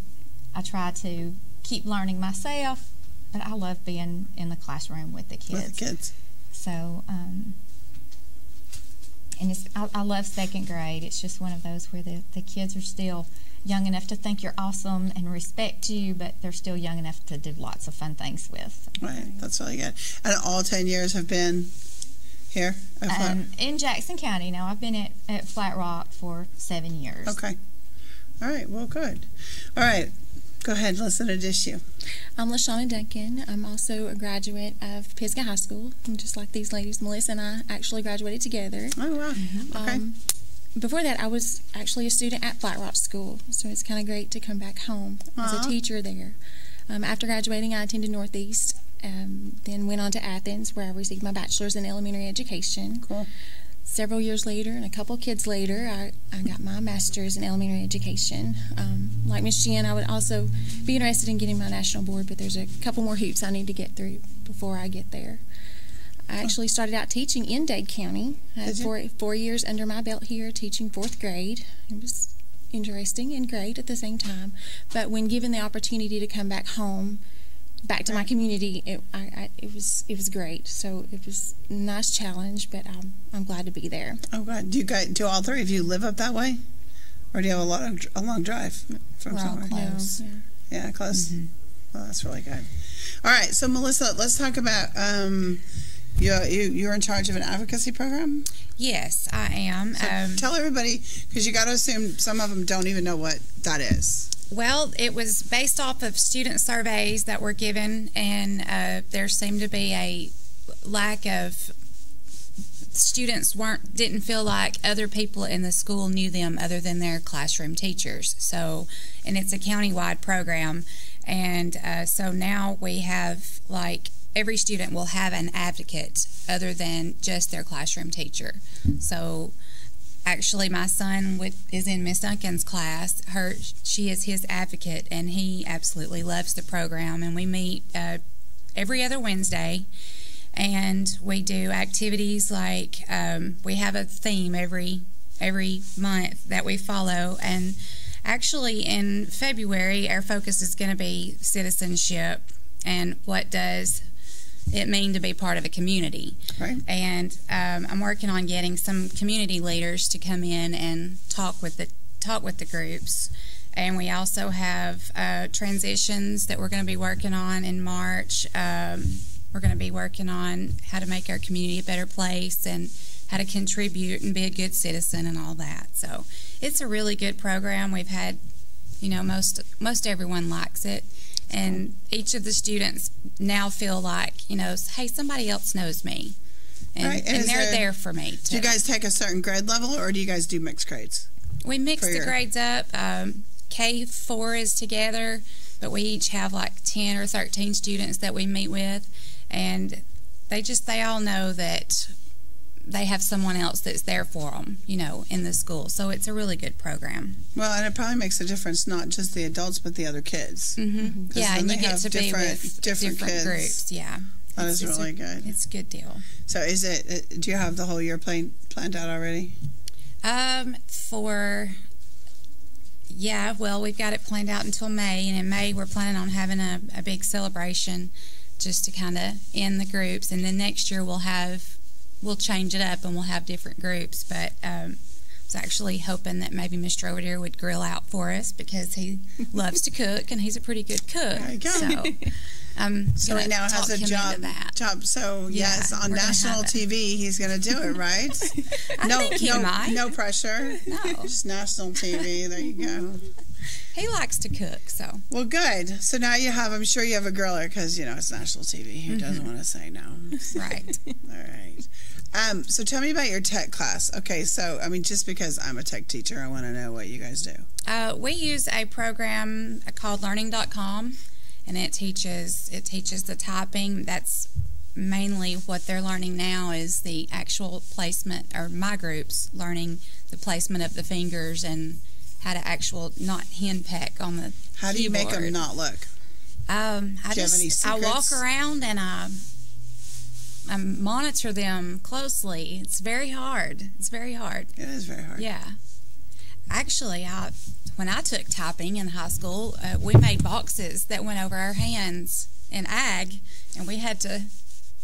I try to keep learning myself, but I love being in the classroom with the kids. With the kids. So, and I love 2nd grade. It's just one of those where the kids are still young enough to think you're awesome and respect you, but they're still young enough to do lots of fun things with. Right, that's really good. And all 10 years have been here at in Jackson County. Now, I've been at Flat Rock for 7 years. Okay. All right, well, good. All right, go ahead, let's introduce you. I'm LaShawna Duncan. I'm also a graduate of Pisgah High School. And just like these ladies, Melissa and I actually graduated together. Oh, wow. Okay. Before that, I was actually a student at Flat Rock School, so it's kind of great to come back home as a teacher there. After graduating, I attended Northeast, then went on to Athens, where I received my bachelor's in elementary education. Cool. Several years later, and a couple kids later, I got my master's in elementary education. Like Miss Jen, I would also be interested in getting my national board, but there's a couple more hoops I need to get through before I get there. I actually started out teaching in Dade County. I had 4 years under my belt here teaching 4th grade. It was interesting and great at the same time. But when given the opportunity to come back home, back to my community, it was great. So it was a nice challenge, but I'm glad to be there. Oh, God. Do all three of you live up that way? Or do you have a long drive from somewhere? Close. Yeah, close. Well, that's really good. All right, so Melissa, let's talk about You're in charge of an advocacy program? Yes, I am. So tell everybody, because you got to assume some of them don't even know what that is. Well, it was based off of student surveys that were given, and there seemed to be a lack of students didn't feel like other people in the school knew them other than their classroom teachers. So, and it's a county-wide program, and so now we have every student will have an advocate other than just their classroom teacher. So actually my son is in Miss Duncan's class. She is his advocate, and he absolutely loves the program. And we meet every other Wednesday, and we do activities like we have a theme every month that we follow. And actually in February, our focus is going to be citizenship and what does it mean to be part of a community. Right. And I'm working on getting some community leaders to come in and talk with the groups. And we also have transitions that we're going to be working on in March. We're going to be working on how to make our community a better place and how to contribute and be a good citizen and all that. So it's a really good program. We've had, most everyone likes it. And each of the students now feel like, hey, somebody else knows me. And, right. and they're there for me, too. Do you guys take a certain grade level, or do you guys do mixed grades? We mix the grades up. K4 is together, but we each have 10 or 13 students that we meet with. And they all know that they have someone else that's there for them, in the school. So it's a really good program. Well, and it probably makes a difference, not just the adults, but the other kids. Mm-hmm. Yeah, and you get to be with different kids. Groups. Yeah. That is really good. It's a good deal. So do you have the whole year planned out already? We've got it planned out until May. And in May, we're planning on having a big celebration just to kind of end the groups. And then next year, we'll change it up and we'll have different groups. But I was actually hoping that maybe Mr. Overdeer would grill out for us because he loves to cook and he's a pretty good cook. There you go. So he now has a job. So yes, on national TV, he's going to do it, right? I think he might. No pressure. No, just national TV. There you go. He likes to cook, so. Well, good. So now I'm sure you have a griller because, it's national TV. Who doesn't want to say no? Right. All right. So tell me about your tech class. Okay, so, just because I'm a tech teacher, I want to know what you guys do. We use a program called Learning.com, and it teaches the typing. That's mainly what they're learning now is the actual placement, or my group's learning the placement of the fingers and how to not henpeck on the How do you keyboard. Make them not look? I walk around and I monitor them closely. It's very hard. It is very hard. Yeah. Actually, when I took typing in high school, we made boxes that went over our hands in ag, and we had to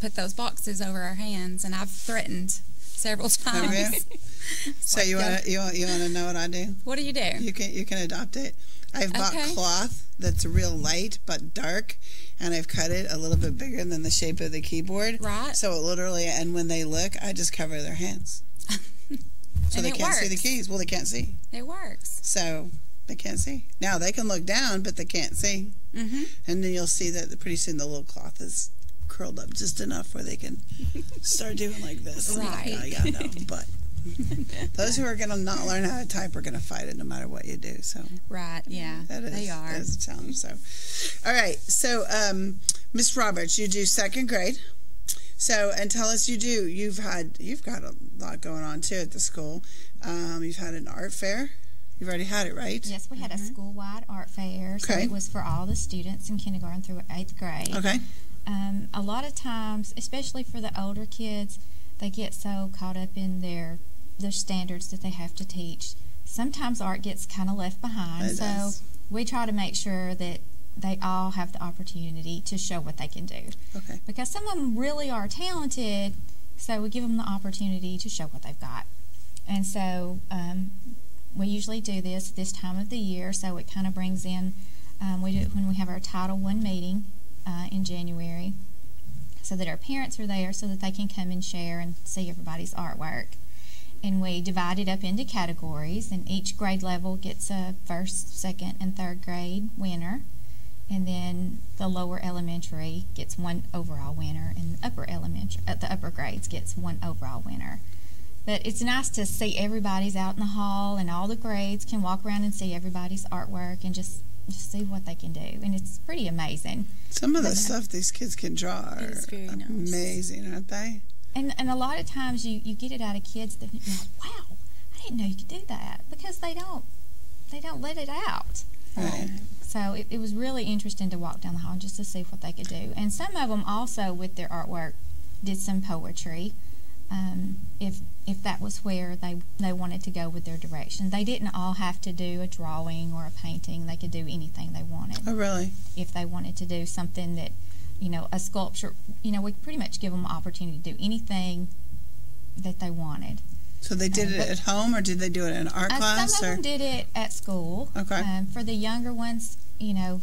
put those boxes over our hands, and I've threatened several times. So you want to know what I do? What do? You can adopt it. I've bought cloth that's real light but dark, and I've cut it a little bit bigger than the shape of the keyboard. Right. So it literally, and when they look, I just cover their hands. So they can't see the keys. Well, they can't see. It works. So they can't see. Now they can look down, but they can't see. Mm-hmm. And then you'll see that pretty soon the little cloth is curled up just enough where they can start doing like this. Right. Yeah, no, but those who are going to not learn how to type are going to fight it no matter what you do. So right, yeah, they are. That is a challenge. So, all right. So, Miss Roberts, you do second grade. So, and tell us you've got a lot going on too at the school. You've had an art fair. You've already had it, right? Yes, we had a school-wide art fair. So it was for all the students in kindergarten through 8th grade. Okay. A lot of times, especially for the older kids, they get so caught up in their standards that they have to teach. Sometimes art gets kind of left behind. So we try to make sure that they all have the opportunity to show what they can do. Okay. Because some of them really are talented, so we give them the opportunity to show what they've got. And so we usually do this time of the year, so it kind of brings in, we do it when we have our Title I meeting in January. so that our parents are there so that they can come and share and see everybody's artwork. And we divide it up into categories, and each grade level gets a first, second, and third grade winner. And then the lower elementary gets one overall winner, and the upper grades gets one overall winner. But it's nice to see everybody's out in the hall, and all the grades can walk around and see everybody's artwork and just see what they can do. And it's pretty amazing. Some of the stuff these kids can draw are amazing, aren't they? And a lot of times you get it out of kids that you're like, wow, I didn't know you could do that, because they don't let it out. Right. So it was really interesting to walk down the hall just to see what they could do. And some of them also, with their artwork, did some poetry. If that was where they wanted to go with their direction. They didn't all have to do a drawing or a painting. They could do anything they wanted. Oh, really? If they wanted to do something that, a sculpture, we pretty much give them an opportunity to do anything that they wanted. So they did it at home, or did they do it in art class? Some of them did it at school. Okay. For the younger ones, a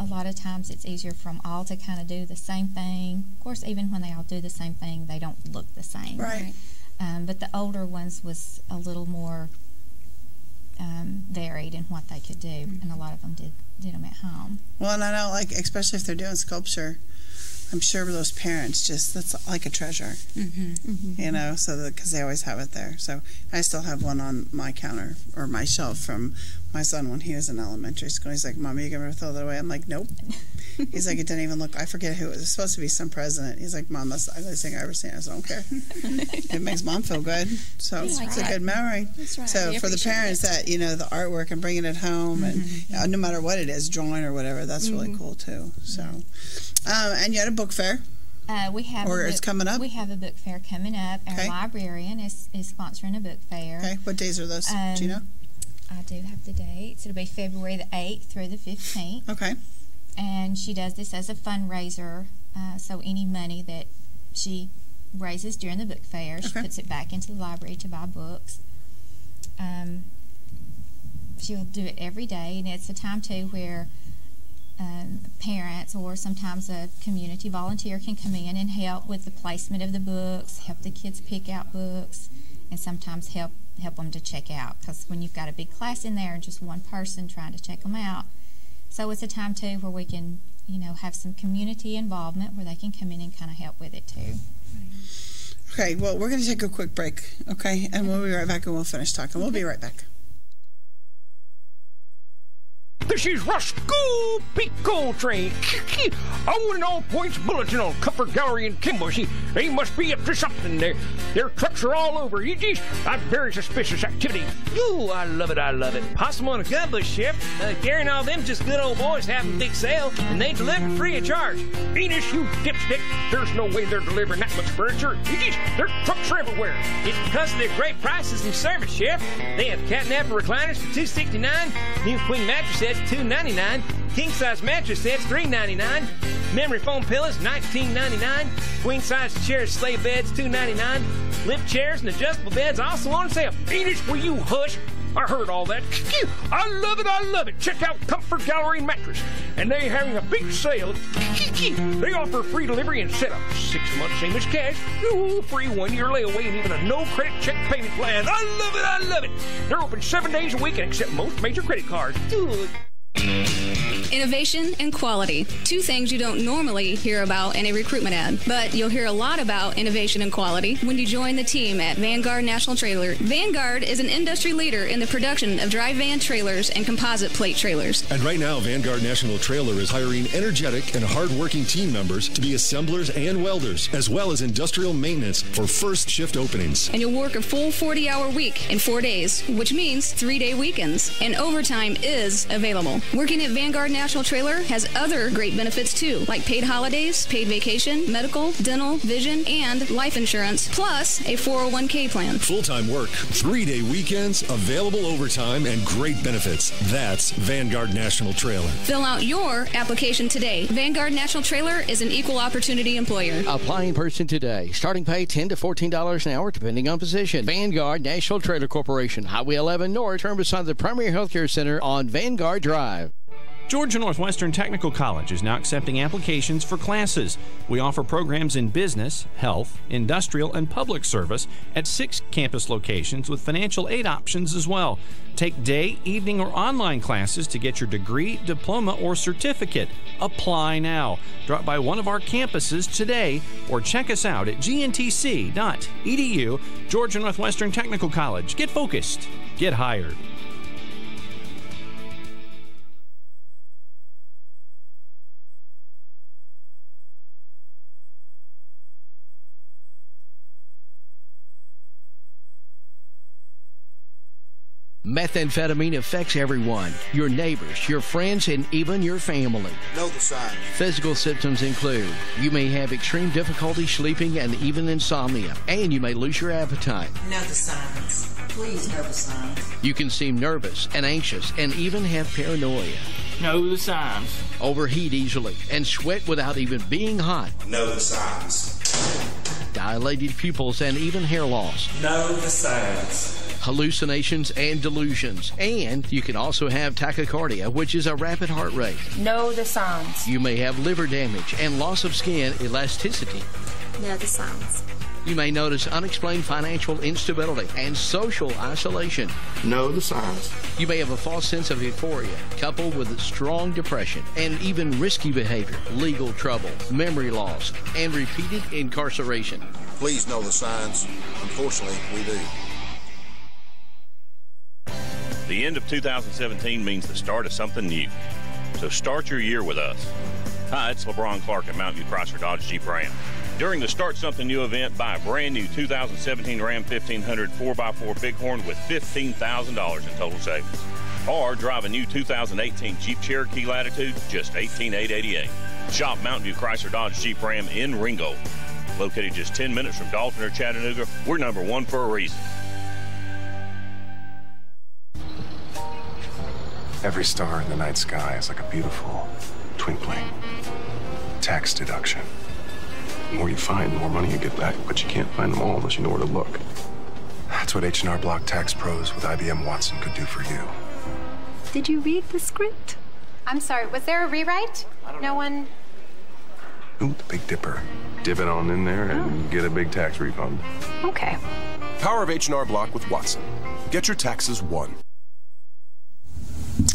lot of times it's easier for them all to kind of do the same thing. Of course, even when they all do the same thing, they don't look the same. Right. But the older ones was a little more varied in what they could do, and a lot of them did them at home. Well, and I know, especially if they're doing sculpture, I'm sure those parents that's like a treasure, so because they always have it there. So I still have one on my counter or my shelf from my son when he was in elementary school. He's like, Mommy, you gonna throw that away? I'm like, nope. He's like, it didn't even look, I forget who it was. It was supposed to be some president. He's like, Mom, that's the ugliest thing I've ever seen. I said, I don't care. It makes Mom feel good. So it's a good memory. That's right. So for the parents that, the artwork and bringing it home, and no matter what it is, drawing or whatever, that's really cool too. So, and you had a book fair. We have it's coming up? We have a book fair coming up. Our librarian is sponsoring a book fair. Okay. What days are those? Do you know? I do have the dates. It'll be February the 8th through the 15th. Okay. And she does this as a fundraiser, so any money that she raises during the book fair, she puts it back into the library to buy books. She'll do it every day, and it's a time, too, where parents or sometimes a community volunteer can come in and help with the placement of the books, help the kids pick out books, and sometimes help them to check out, because when you've got a big class in there and just one person trying to check them out. So it's a time, too, where we can, have some community involvement where they can come in and kind of help with it, too. Okay, well, we're going to take a quick break, okay? And we'll be right back and we'll finish talking. We'll be right back. This is Roscoe Pico Train. On an all-points bulletin on Comfort Gallery in Kimball. See, they must be up to something. Their trucks are all over. Geez, that's very suspicious activity. Ooh, I love it, I love it. Possum on a gunbush, Sheriff. Gary and all them just good old boys having a big sale, and they deliver free of charge. Enos, you dipstick. There's no way they're delivering that much furniture. Geez, their trucks are everywhere. It's because of their great prices and service, Sheriff. They have catnap recliners for $269, new queen mattress sets $299, king-size mattress sets $399, memory foam pillows $19.99, queen-size chairs, sleigh beds $299, lift chairs and adjustable beds also on sale. Enos, will you hush? I heard all that. I love it, I love it. Check out Comfort Gallery Mattress, and they're having a big sale. They offer free delivery and setup, 6 months same as cash, free 1-year layaway, and even a no-credit check payment plan. I love it, I love it. They're open 7 days a week and accept most major credit cards. Innovation and quality. 2 things you don't normally hear about in a recruitment ad, but you'll hear a lot about innovation and quality when you join the team at Vanguard National Trailer. Vanguard is an industry leader in the production of dry van trailers and composite plate trailers. And right now, Vanguard National Trailer is hiring energetic and hardworking team members to be assemblers and welders, as well as industrial maintenance for first shift openings. And you'll work a full 40-hour week in 4 days, which means 3-day weekends. And overtime is available. Working at Vanguard National Trailer has other great benefits too, like paid holidays, paid vacation, medical, dental, vision, and life insurance, plus a 401k plan. Full-time work, 3-day weekends, available overtime, and great benefits. That's Vanguard National Trailer. Fill out your application today. Vanguard National Trailer is an equal opportunity employer. Apply in person today. Starting pay $10 to $14 an hour, depending on position. Vanguard National Trailer Corporation, Highway 11 North, turn beside the Primary Healthcare Center on Vanguard Drive. Georgia Northwestern Technical College is now accepting applications for classes. We offer programs in business, health, industrial, and public service at 6 campus locations with financial aid options as well. Take day, evening, or online classes to get your degree, diploma, or certificate. Apply now. Drop by one of our campuses today or check us out at gntc.edu. Georgia Northwestern Technical College. Get focused. Get hired. Methamphetamine affects everyone, your neighbors, your friends, and even your family. Know the signs. Physical symptoms include you may have extreme difficulty sleeping and even insomnia, and you may lose your appetite. Know the signs. Please know the signs. You can seem nervous and anxious and even have paranoia. Know the signs. Overheat easily and sweat without even being hot. Know the signs. Dilated pupils and even hair loss. Know the signs. Hallucinations and delusions. And you can also have tachycardia, which is a rapid heart rate. Know the signs. You may have liver damage and loss of skin elasticity. Know the signs. You may notice unexplained financial instability and social isolation. Know the signs. You may have a false sense of euphoria, coupled with strong depression and even risky behavior, legal trouble, memory loss, and repeated incarceration. Please know the signs. Unfortunately, we do. The end of 2017 means the start of something new. So start your year with us. Hi, it's LeBron Clark at Mountview Chrysler Dodge Jeep Ram. During the Start Something New event, buy a brand new 2017 Ram 1500 4x4 Bighorn with $15,000 in total savings. Or drive a new 2018 Jeep Cherokee Latitude, just $18,888. Shop Mountview Chrysler Dodge Jeep Ram in Ringgold. Located just 10 minutes from Dalton or Chattanooga, we're number one for a reason. Every star in the night sky is like a beautiful twinkling tax deduction. The more you find, the more money you get back, but you can't find them all unless you know where to look. That's what H&R Block Tax Pros with IBM Watson could do for you. Did you read the script? I'm sorry, was there a rewrite? No one... Ooh, the Big Dipper. Dip it on in there and get a big tax refund. Okay. Power of H&R Block with Watson. Get your taxes won.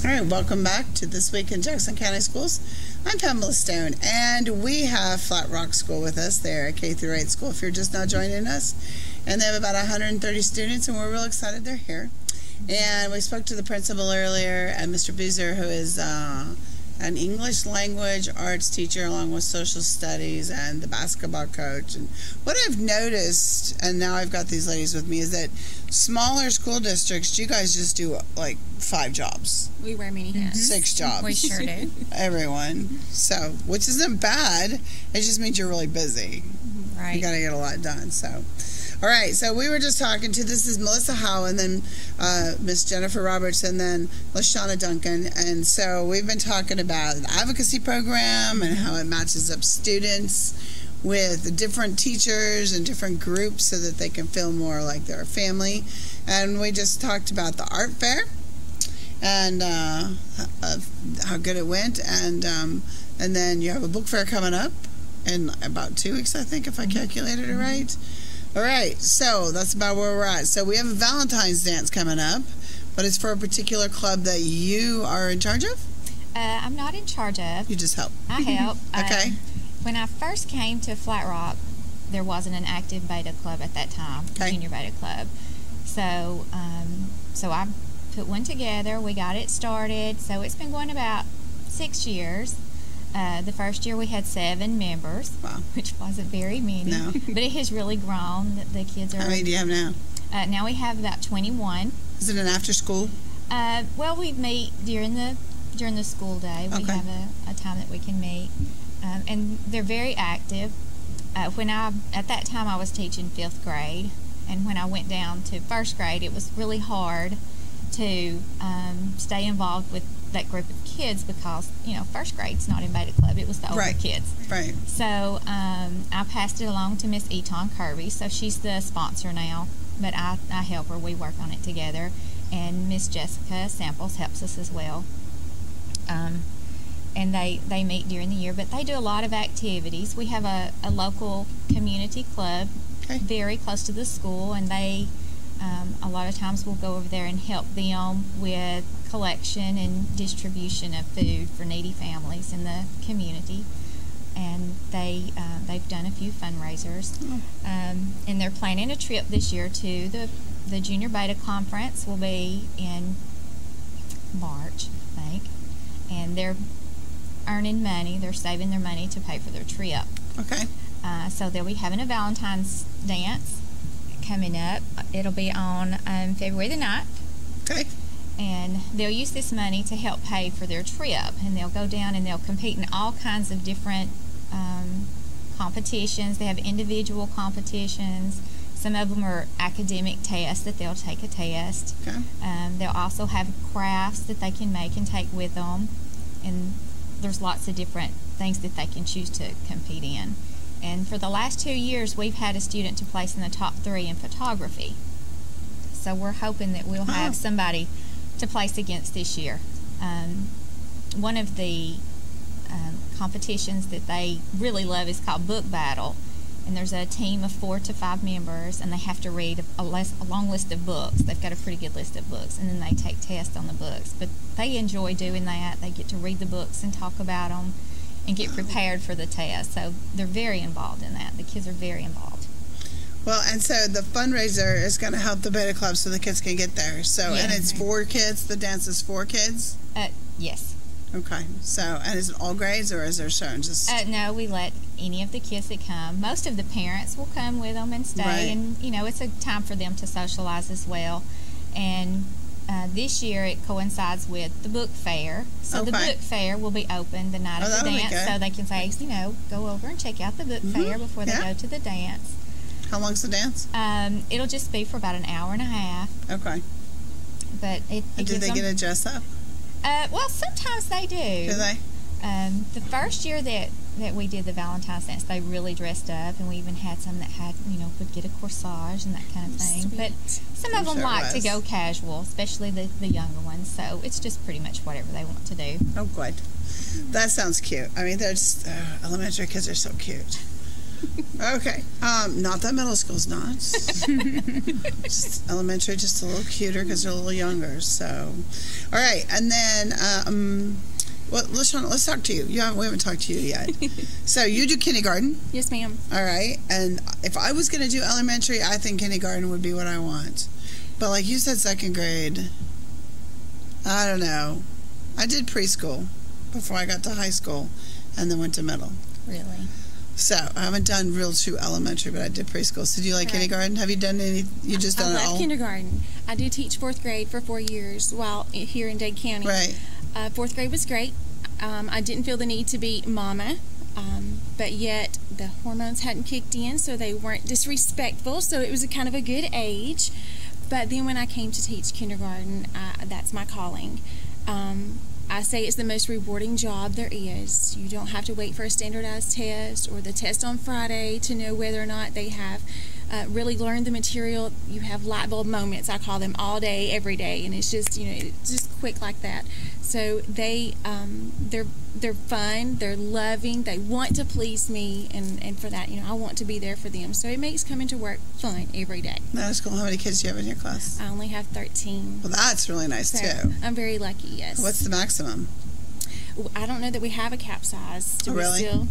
All right, welcome back to This Week in Jackson County Schools. I'm Pamela Stone, and we have Flat Rock School with us. They're a K-8 school if you're just now joining us. And they have about 130 students, and we're real excited they're here. And we spoke to the principal earlier, and Mr. Boozer, who is an English language arts teacher along with social studies and the basketball coach. And what I've noticed, and now I've got these ladies with me, is that smaller school districts, you guys just do like 5 jobs. We wear many hats. 6 jobs. We sure do. Everyone. So, which isn't bad. It just means you're really busy. Right. You got to get a lot done. So, all right. So we were just talking to, this is Melissa Howe and then Miss Jennifer Roberts and then LaShawna Duncan. And so we've been talking about the advocacy program and how it matches up students with different teachers and different groups so that they can feel more like they're a family. And we just talked about the art fair and how good it went. And then you have a book fair coming up in about 2 weeks, I think, if I calculated it right. All right, so that's about where we're at. So we have a Valentine's dance coming up, but it's for a particular club that you are in charge of? I'm not in charge of. You just help. I help. Okay. When I first came to Flat Rock, there wasn't an active beta club at that time, junior beta club. So, so I put one together. We got it started. So it's been going about 6 years. The first year we had 7 members, which wasn't very many, but it has really grown. The kids are. How many do you have now? Now we have about 21. Is it an after school? Well, we meet during the school day. We have a time that we can meet, and they're very active. At that time I was teaching 5th grade, and when I went down to 1st grade, it was really hard to stay involved with that group of kids because 1st grade's not in beta club. It was the older kids. Right. So I passed it along to Miss Eton Kirby. So she's the sponsor now, but I help her. We work on it together, and Miss Jessica Samples helps us as well. and they meet during the year, but they do a lot of activities. We have a local community club very close to the school, and they a lot of times we'll go over there and help them with collection and distribution of food for needy families in the community. And they've done a few fundraisers, and they're planning a trip this year to the Junior Beta Conference. Will be in March, I think, and they're earning money. They're saving their money to pay for their trip. Okay. So they'll be having a Valentine's dance coming up. It'll be on February the 9th. Okay. And they'll use this money to help pay for their trip, and they'll go down and they'll compete in all kinds of different competitions. They have individual competitions. Some of them are academic tests that they'll take a test. Okay. They'll also have crafts that they can make and take with them, and there's lots of different things that they can choose to compete in. And for the last 2 years, we've had a student to place in the top 3 in photography. So we're hoping that we'll have somebody to place against this year. One of the competitions that they really love is called Book Battle, and there's a team of 4 to 5 members, and they have to read a long list of books. They've got a pretty good list of books, and then they take tests on the books. But they enjoy doing that. They get to read the books and talk about them and get prepared for the test. So they're very involved in that. The kids are very involved. Well, and so the fundraiser is going to help the Beta Club so the kids can get there. So, Yes. and it's for kids. The dance is for kids. Yes. Okay. So, and is it all grades, or is there certain just? No, we let any of the kids that come. Most of the parents will come with them and stay, Right. and it's a time for them to socialize as well. And this year it coincides with the book fair, so the Okay. book fair will be open the night of the that'll be dance, good. so they can say, go over and check out the book fair before they go to the dance. How long's the dance? It'll just be for about an hour and a half. Okay. But it And did gives they them, get to dress up? well, sometimes they do. Do they? The first year that we did the Valentine's dance, they really dressed up, and we even had some that had, would get a corsage and that kind of thing. Sweet. But some of them sure like to was. go casual, especially the younger ones. So it's just pretty much whatever they want to do. Oh, good. That sounds cute. I mean, they're just elementary kids are so cute. Okay. Not that middle school's not. Just elementary, just a little cuter because they're a little younger. So, all right. And then, well, LaShawn, let's talk to you. We haven't talked to you yet. So you do kindergarten. Yes, ma'am. All right. And if I was going to do elementary, I think kindergarten would be what I want. But like you said, second grade, I don't know. I did preschool before I got to high school and then went to middle. Really? So I haven't done real true elementary, but I did preschool. So do you like kindergarten? Have you done any? You just done it all? I love kindergarten. I did teach 4th grade for 4 years while here in Dade County. Right. 4th grade was great. I didn't feel the need to be mama, but yet the hormones hadn't kicked in, so they weren't disrespectful. So it was a kind of a good age. But then when I came to teach kindergarten, that's my calling. I say it's the most rewarding job there is. You don't have to wait for a standardized test or the test on Friday to know whether or not they have really learned the material. You have light bulb moments, I call them, all day, every day, and it's just, it's just quick like that. So they're fun, they're loving, they want to please me, and for that, I want to be there for them. So it makes coming to work fun every day. That is cool. How many kids do you have in your class? I only have 13. Well, that's really nice, So too. I'm very lucky, yes. What's the maximum? I don't know that we have a cap size. Oh, really?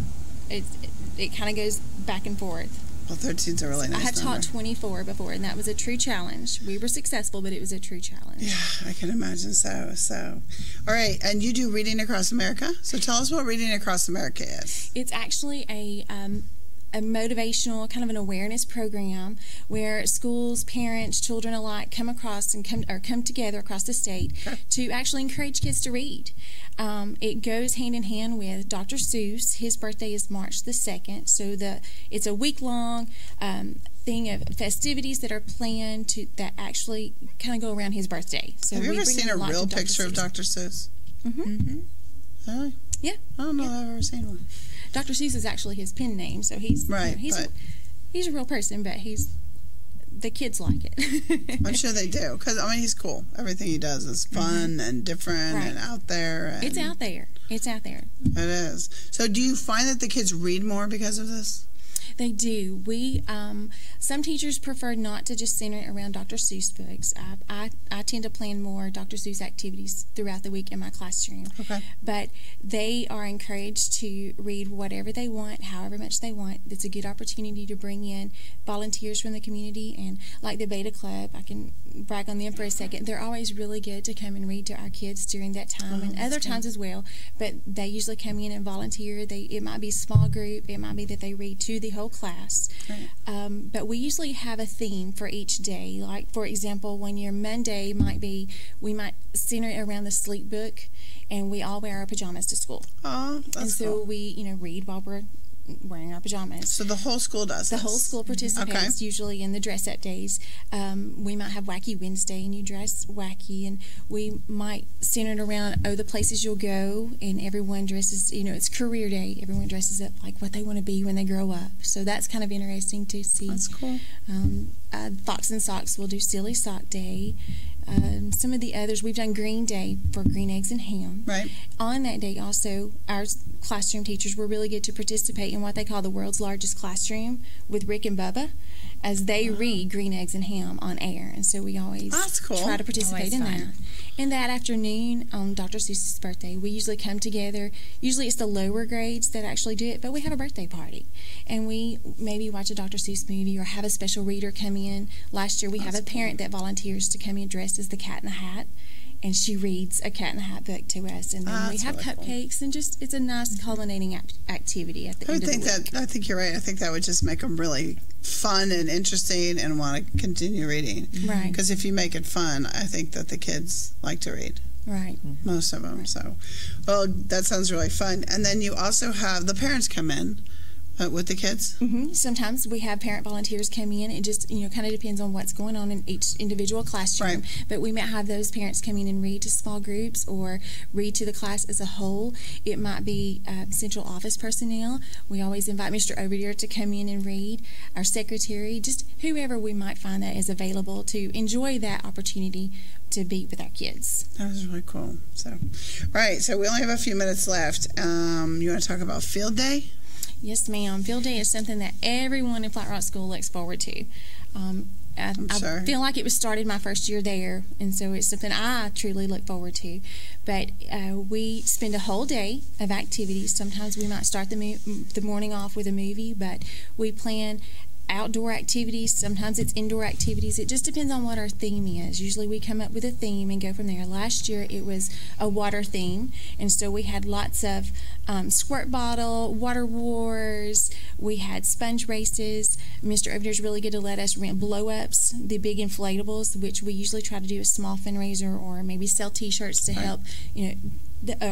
It kind of goes back and forth. Well, 13's a really nice I had number. taught 24 before, and that was a true challenge. We were successful, but it was a true challenge. Yeah, I can imagine so. All right, and you do Reading Across America. So tell us what Reading Across America is. It's actually a motivational, kind of an awareness program where schools, parents, children alike come across and come together across the state to actually encourage kids to read. It goes hand in hand with Dr. Seuss. His birthday is March the 2nd, so it's a week-long thing of festivities that are planned that actually kind of go around his birthday. So have you ever seen a real picture of Dr. Seuss? Mm-hmm. Really? Yeah. I don't know if I've ever seen one. Dr. Seuss is actually his pen name, so he's right. He's a real person, but the kids like it. I'm sure they do, because he's cool. Everything he does is fun and different and out there. And it's out there. It's out there. It is. So do you find that the kids read more because of this? They do. Some teachers prefer not to just center it around Dr. Seuss books. I tend to plan more Dr. Seuss activities throughout the week in my classroom. Okay. But they are encouraged to read whatever they want, however much they want. It's a good opportunity to bring in volunteers from the community, and like the Beta Club, I can brag on them for a second. They're always really good to come and read to our kids during that time, and other times as well. But they usually come in and volunteer. It might be a small group. It might be that they read to the whole class. Right. But we usually have a theme for each day. Like, for example, when your Monday might be, we might center it around the sleep book, and we all wear our pajamas to school. Oh, that's And so cool. we, read while we're wearing our pajamas. So the whole school does The this? whole school participates, usually in the dress-up days. We might have Wacky Wednesday, and you dress wacky, and we might center it around, the places you'll go, and everyone dresses, it's career day. Everyone dresses up like what they want to be when they grow up. So that's kind of interesting to see. That's cool. Fox and Socks will do Silly Sock Day. Some of the others, we've done Green Day for Green Eggs and Ham. Right. On that day also, our classroom teachers were really good to participate in what they call the world's largest classroom with Rick and Bubba, as they read Green Eggs and Ham on air. And so we always try to participate in that. And that afternoon, on Dr. Seuss's birthday, we usually come together. Usually it's the lower grades that actually do it, but we have a birthday party. And we maybe watch a Dr. Seuss movie or have a special reader come in. Last year we have a parent that volunteers to come in dressed as the Cat in the Hat, and she reads a Cat in the Hat book to us. And then we have cupcakes, and just it's a nice culminating activity at the end of the week. I think you're right. I think that would just make them really fun and interesting and want to continue reading. Right. Because if you make it fun, I think that the kids like to read. Right. Most of them. So, well, that sounds really fun. And then you also have the parents come in with the kids? Mm-hmm. Sometimes we have parent volunteers come in. It just, kind of depends on what's going on in each individual classroom. Right. But we might have those parents come in and read to small groups or read to the class as a whole. It might be central office personnel. We always invite Mr. Overdeer to come in and read, our secretary, just whoever we might find that is available to enjoy that opportunity to be with our kids. That was really cool. So, all right, so we only have a few minutes left. You want to talk about Field Day? Yes, ma'am. Field Day is something that everyone in Flat Rock School looks forward to. I feel like it was started my first year there, and so it's something I truly look forward to. But we spend a whole day of activities. Sometimes we might start the morning off with a movie, but we plan outdoor activities. Sometimes it's indoor activities. It just depends on what our theme is. Usually we come up with a theme and go from there. Last year it was a water theme, and so we had lots of squirt bottle, water wars. We had sponge races. Mr. Overdeer's really good to let us rent blow-ups, the big inflatables, which we usually try to do a small fundraiser or maybe sell T-shirts to help,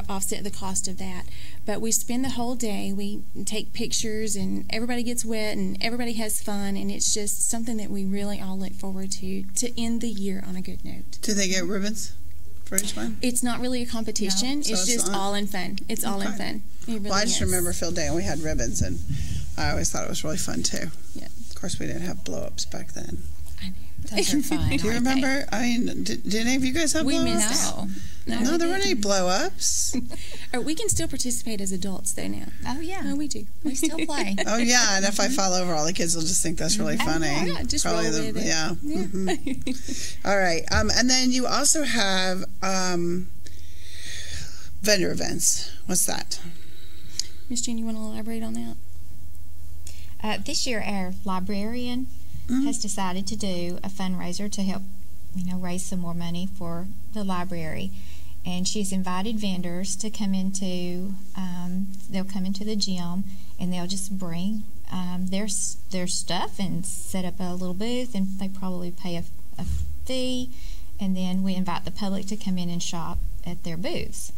offset the cost of that. But we spend the whole day, we take pictures, and everybody gets wet and everybody has fun, and it's just something that we really all look forward to end the year on a good note. Do they get ribbons for each one? It's not really a competition. No. So it's just all in fun. It's all in fun. It really I just remember Field Day and we had ribbons, and I always thought it was really fun too. Yeah. Of course, we didn't have blow-ups back then. I know. Those are fun. Do you remember? I mean, did any of you guys have blow-ups? We missed it. No, there weren't any blow-ups. We can still participate as adults, though, now. Oh, yeah. Oh, we do. We still play. Oh, yeah, and if I fall over, all the kids will just think that's really funny. Yeah, just roll with it. Yeah. Mm-hmm. All right. And then you also have vendor events. What's that? Miss Jean, you want to elaborate on that? This year, our librarian has decided to do a fundraiser to help, raise some more money for the library. And she's invited vendors to come into, they'll come into the gym, and they'll just bring their stuff and set up a little booth, and they probably pay a fee. And then we invite the public to come in and shop at their booths.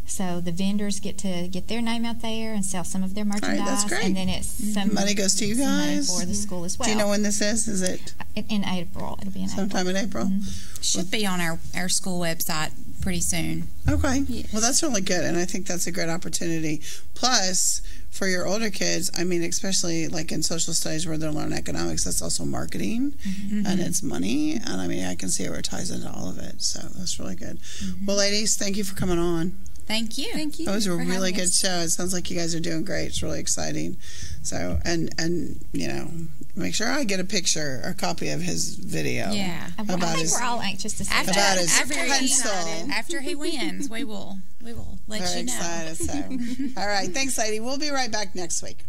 So the vendors get to get their name out there and sell some of their merchandise. All right, that's great. And then it's some money goes to you guys. Money for the school as well. Do you know when this is? Is it in April? It'll be in sometime in April. Mm-hmm. Should be on our school website pretty soon. Okay. Yes. Well, that's really good, and I think that's a great opportunity. Plus, for your older kids, I mean, especially like in social studies where they're learning economics, that's also marketing, and it's money. And I mean, I can see where it ties into all of it. So that's really good. Well, ladies, thank you for coming on. Thank you. Thank you. That was a for really having good us. show. It sounds like you guys are doing great. It's really exciting. So, and you know, make sure I get a picture, a copy of his video. Yeah. I think we're all anxious to see After, that. About his pencil. after he wins, we will let Very you know. excited. So, all right. Thanks, lady. We'll be right back next week.